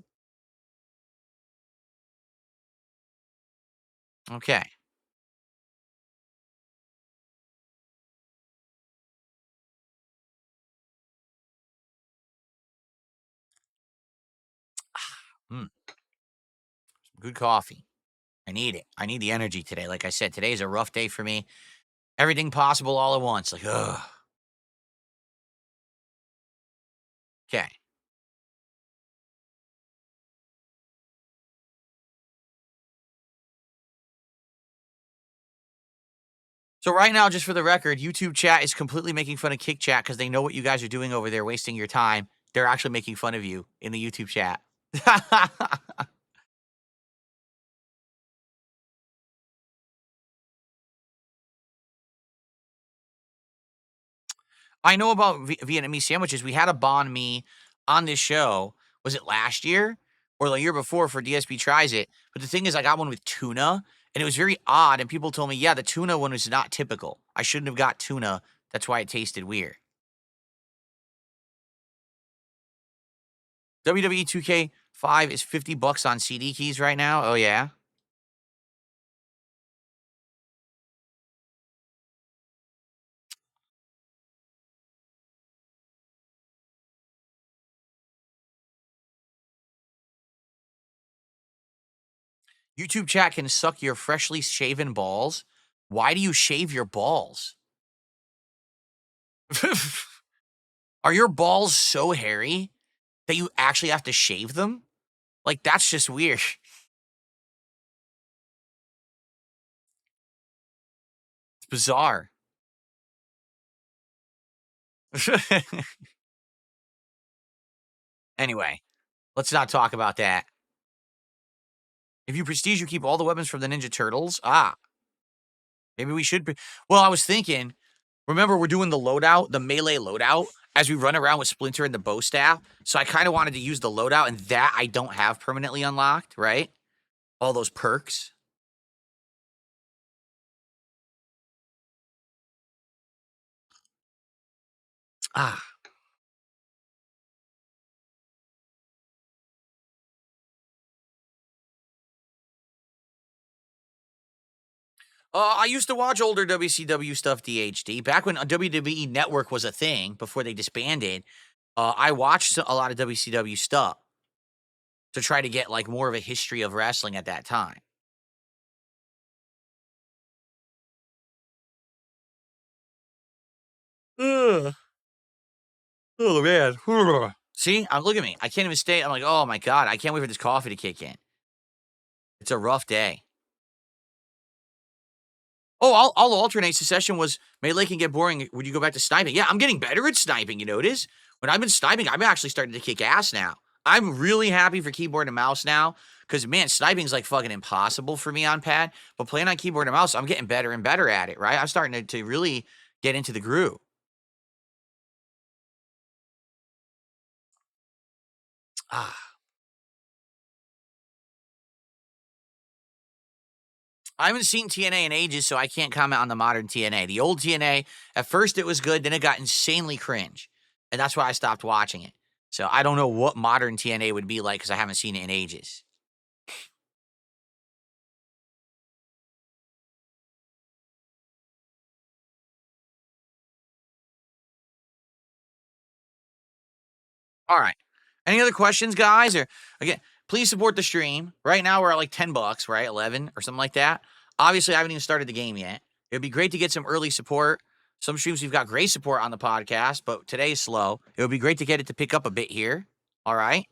[SPEAKER 1] Okay. Mm, good coffee. I need it. I need the energy today. Like I said, today is a rough day for me. Everything possible all at once. Like, ugh. Okay. So right now, just for the record, YouTube chat is completely making fun of Kick Chat because they know what you guys are doing over there, wasting your time. They're actually making fun of you in the YouTube chat. I know about Vietnamese sandwiches. We had a banh mi on this show. Was it last year or the year before for DSP Tries It? But the thing is, I got one with tuna, and it was very odd. And people told me, yeah, the tuna one was not typical. I shouldn't have got tuna. That's why it tasted weird. WWE 2K5 is $50 on CD keys right now. Oh yeah. YouTube chat can suck your freshly shaven balls. Why do you shave your balls? Are your balls so hairy that you actually have to shave them? Like, that's just weird. It's bizarre. Anyway, let's not talk about that. If you prestige, you keep all the weapons from the Ninja Turtles. Ah, maybe we should. Well, I was thinking, remember, we're doing the loadout, the melee loadout, as we run around with Splinter and the bow staff. So I kind of wanted to use the loadout, and that I don't have permanently unlocked, right? All those perks. Ah. I used to watch older WCW stuff, DHD, back when WWE Network was a thing before they disbanded. I watched a lot of WCW stuff to try to get like more of a history of wrestling at that time. Ugh. Oh man. See, look at me. I can't even stay. I'm like, oh my god, I can't wait for this coffee to kick in. It's a rough day. Oh, I'll alternate. Secession was melee can get boring. Would you go back to sniping? Yeah, I'm getting better at sniping. You notice when I've been sniping, I'm actually starting to kick ass now. I'm really happy for keyboard and mouse now because man, sniping's like fucking impossible for me on pad. But playing on keyboard and mouse, I'm getting better and better at it. Right? I'm starting to really get into the groove. Ah. I haven't seen TNA in ages, so I can't comment on the modern TNA. The old TNA, at first it was good, then it got insanely cringe. And that's why I stopped watching it. So I don't know what modern TNA would be like because I haven't seen it in ages. All right. Any other questions, guys? Or again, please support the stream. Right now we're at like $10, right? 11 or something like that. Obviously, I haven't even started the game yet. It'd be great to get some early support. Some streams we've got great support on the podcast, but today's slow. It would be great to get it to pick up a bit here. All right.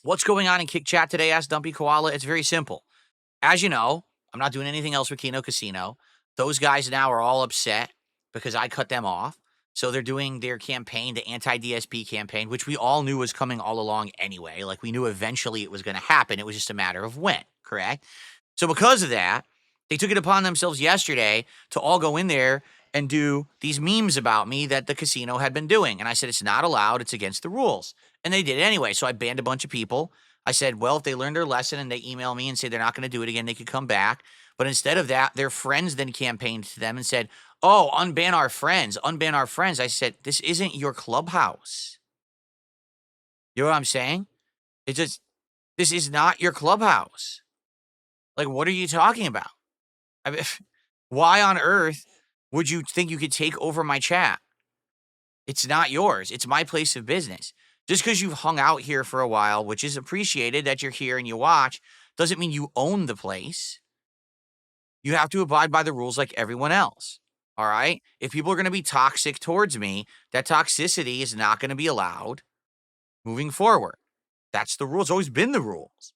[SPEAKER 1] What's going on in Kick Chat today? Asked Dumpy Koala. It's very simple. As you know, I'm not doing anything else with Kino Casino. Those guys now are all upset because I cut them off. So they're doing their campaign, the anti-DSP campaign, which we all knew was coming all along anyway. Like, we knew eventually it was going to happen. It was just a matter of when, correct? So because of that, they took it upon themselves yesterday to all go in there and do these memes about me that the casino had been doing. And I said, it's not allowed. It's against the rules. And they did it anyway. So I banned a bunch of people. I said, well, if they learned their lesson and they email me and say they're not going to do it again, they could come back. But instead of that, their friends then campaigned to them and said, oh, unban our friends, unban our friends. I said, this isn't your clubhouse. You know what I'm saying? It's just, this is not your clubhouse. Like, what are you talking about? I mean, why on earth would you think you could take over my chat? It's not yours. It's my place of business. Just because you've hung out here for a while, which is appreciated that you're here and you watch, doesn't mean you own the place. You have to abide by the rules like everyone else. All right? If people are going to be toxic towards me, that toxicity is not going to be allowed moving forward. That's the rules. It's always been the rules.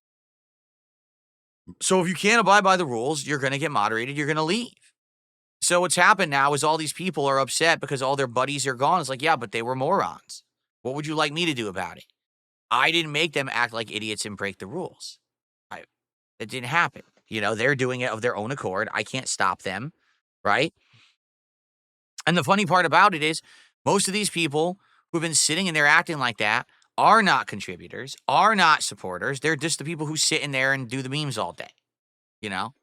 [SPEAKER 1] So if you can't abide by the rules, you're going to get moderated. You're going to leave. So what's happened now is all these people are upset because all their buddies are gone. It's like, yeah, but they were morons. What would you like me to do about it? I didn't make them act like idiots and break the rules. It didn't happen. You know, they're doing it of their own accord. I can't stop them, right? And the funny part about it is most of these people who've been sitting and they're acting like that are not contributors, are not supporters. They're just the people who sit in there and do the memes all day, you know?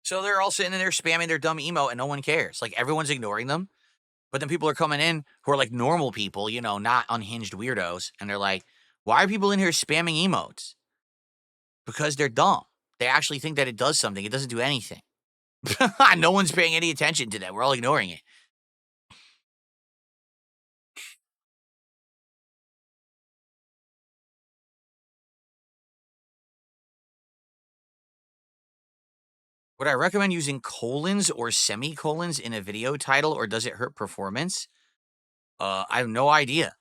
[SPEAKER 1] So they're all sitting in there spamming their dumb emote and no one cares. Like, everyone's ignoring them. But then people are coming in who are like normal people, you know, not unhinged weirdos. And they're like, why are people in here spamming emotes? Because they're dumb. They actually think that it does something. It doesn't do anything. No one's paying any attention to that. We're all ignoring it. Would I recommend using colons or semicolons in a video title, or does it hurt performance? I have no idea.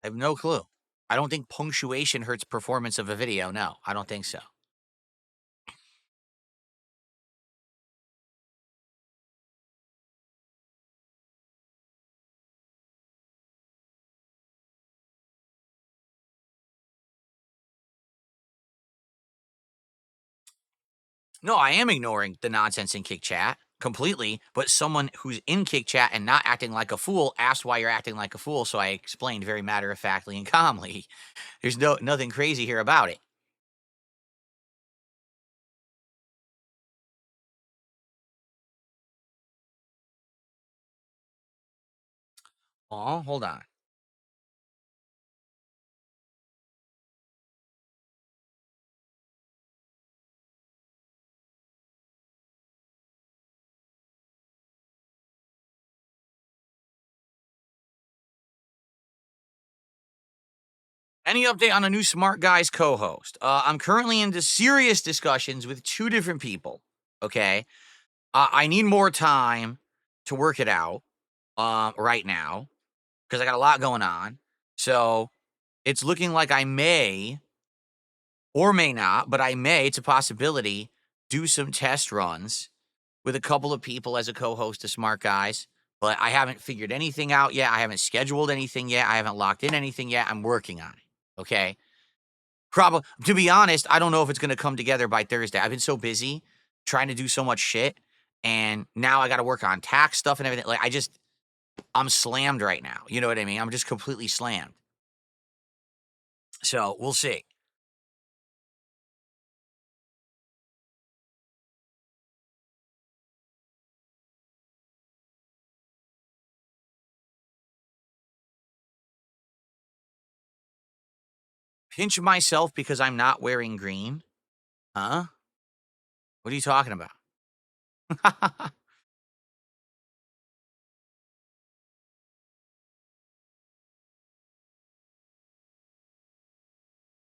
[SPEAKER 1] I have no clue. I don't think punctuation hurts performance of a video. No, I don't think so. No, I am ignoring the nonsense in Kick Chat completely, but someone who's in Kick Chat and not acting like a fool asked why you're acting like a fool, so I explained very matter-of-factly and calmly. There's nothing crazy here about it. Oh, hold on. Any update on a new Smart Guys co-host? I'm currently into serious discussions with 2 different people, okay? I need more time to work it out right now because I got a lot going on. So it's looking like I may or may not, but I may, it's a possibility, do some test runs with a couple of people as a co-host of Smart Guys. But I haven't figured anything out yet. I haven't scheduled anything yet. I haven't locked in anything yet. I'm working on it. Okay. Probably, to be honest, I don't know if it's going to come together by Thursday. I've been so busy trying to do so much shit. And now I got to work on tax stuff and everything. Like, I'm slammed right now. You know what I mean? I'm just completely slammed. So we'll see. Pinch myself because I'm not wearing green? Huh? What are you talking about?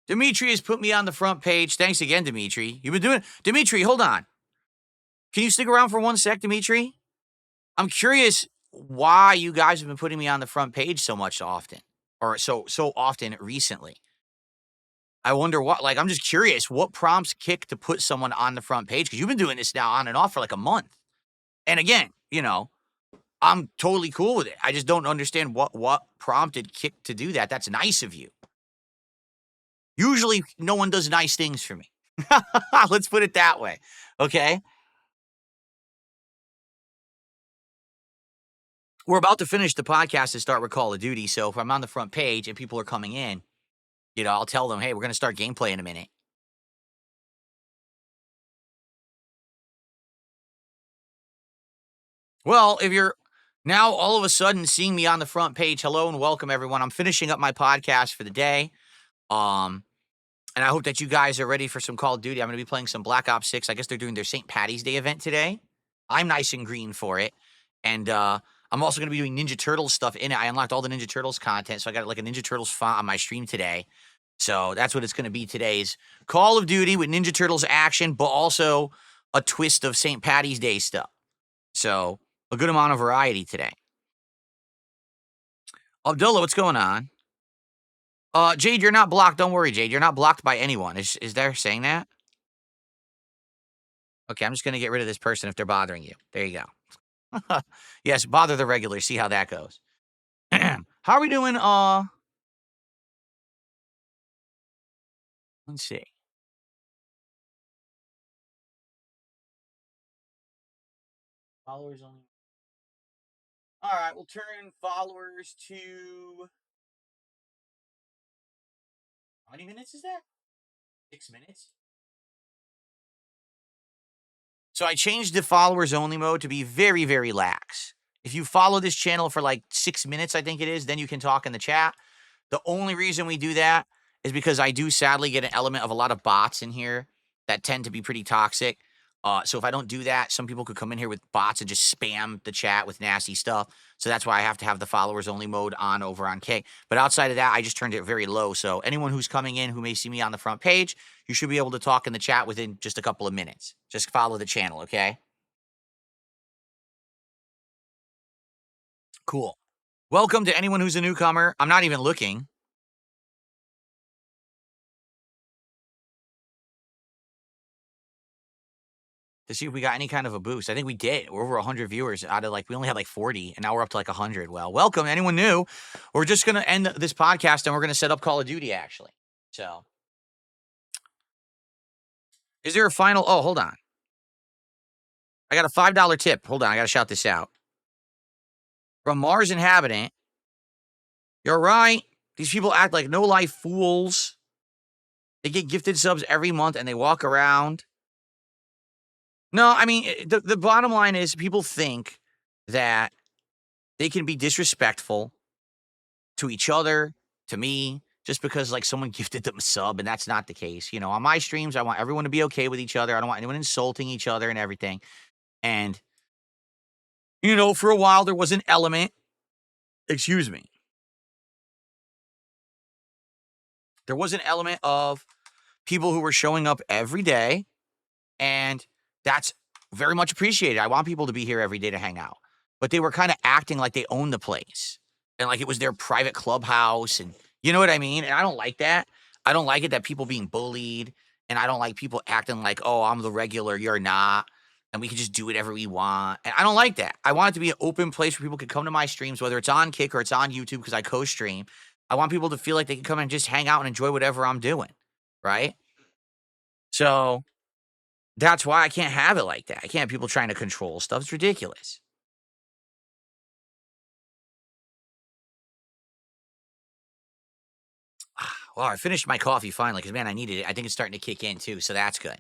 [SPEAKER 1] Dimitri has put me on the front page. Thanks again, Dimitri. You've been doing Dimitri, hold on. Can you stick around for one sec, Dimitri? I'm curious why you guys have been putting me on the front page so much often. Or so often recently. I wonder what, like, I'm just curious, what prompts Kick to put someone on the front page? Because you've been doing this now on and off for like a month. And again, I'm totally cool with it. I just don't understand what prompted Kick to do that. That's nice of you. Usually, no one does nice things for me. Let's put it that way. Okay. We're about to finish the podcast and start with Call of Duty. So if I'm on the front page and people are coming in, I'll tell them, hey, we're going to start gameplay in a minute. Well, if you're now all of a sudden seeing me on the front page, hello and welcome everyone. I'm finishing up my podcast for the day. And I hope that you guys are ready for some Call of Duty. I'm going to be playing some Black Ops 6. I guess they're doing their St. Patty's Day event today. I'm nice and green for it. And I'm also going to be doing Ninja Turtles stuff in it. I unlocked all the Ninja Turtles content, so I got like a Ninja Turtles font on my stream today. So that's what it's going to be today's Call of Duty with Ninja Turtles action, but also a twist of St. Patty's Day stuff. So a good amount of variety today. Abdullah, what's going on? Jade, you're not blocked. Don't worry, Jade. You're not blocked by anyone. Is there saying that? Okay, I'm just going to get rid of this person if they're bothering you. There you go. Yes, bother the regulars. See how that goes. How are we doing? Let's see. Followers only. All right, we'll turn followers to. How many minutes is that? 6 minutes. So I changed the followers only mode to be very, very lax. If you follow this channel for like 6 minutes, I think it is, then you can talk in the chat. The only reason we do that is because I do sadly get an element of a lot of bots in here that tend to be pretty toxic. So if I don't do that, some people could come in here with bots and just spam the chat with nasty stuff. So that's why I have to have the followers only mode on over on K. But outside of that, I just turned it very low. So anyone who's coming in who may see me on the front page, you should be able to talk in the chat within just a couple of minutes. Just follow the channel, okay? Cool. Welcome to anyone who's a newcomer. I'm not even looking. To see if we got any kind of a boost. I think we did. We're over 100 viewers out of we only had 40, and now we're up to 100. Well, welcome. Anyone new? We're just going to end this podcast, and we're going to set up Call of Duty, actually. So, is there a final? Oh, hold on. I got a $5 tip. Hold on. I got to shout this out. From Mars Inhabitant. You're right. These people act like no-life fools. They get gifted subs every month, and they walk around. No, I mean, the bottom line is people think that they can be disrespectful to each other, to me, just because someone gifted them a sub, and that's not the case. On my streams, I want everyone to be okay with each other. I don't want anyone insulting each other and everything. And, for a while, there was an element, excuse me. There was an element of people who were showing up every day, and that's very much appreciated. I want people to be here every day to hang out. But they were kind of acting like they owned the place and like it was their private clubhouse. And you know what I mean? And I don't like that. I don't like it that people being bullied. And I don't like people acting like, oh, I'm the regular, you're not. And we can just do whatever we want. And I don't like that. I want it to be an open place where people can come to my streams, whether it's on Kick or it's on YouTube because I co-stream. I want people to feel like they can come and just hang out and enjoy whatever I'm doing. Right? So that's why I can't have it like that. I can't have people trying to control stuff. It's ridiculous. Well, I finished my coffee finally because, man, I needed it. I think it's starting to kick in, too, so that's good.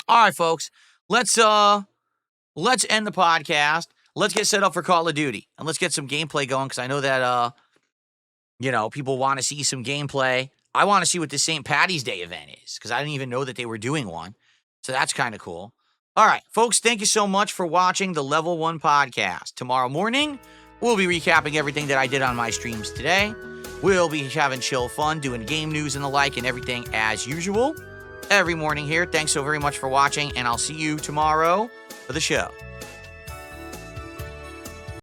[SPEAKER 1] All right, folks. Let's end the podcast. Let's get set up for Call of Duty, and let's get some gameplay going because I know that, people want to see some gameplay. I want to see what the St. Patty's Day event is because I didn't even know that they were doing one. So that's kind of cool. All right, folks, thank you so much for watching the Level 1 podcast. Tomorrow morning, we'll be recapping everything that I did on my streams today. We'll be having chill fun, doing game news and the like and everything as usual every morning here. Thanks so very much for watching, and I'll see you tomorrow for the show.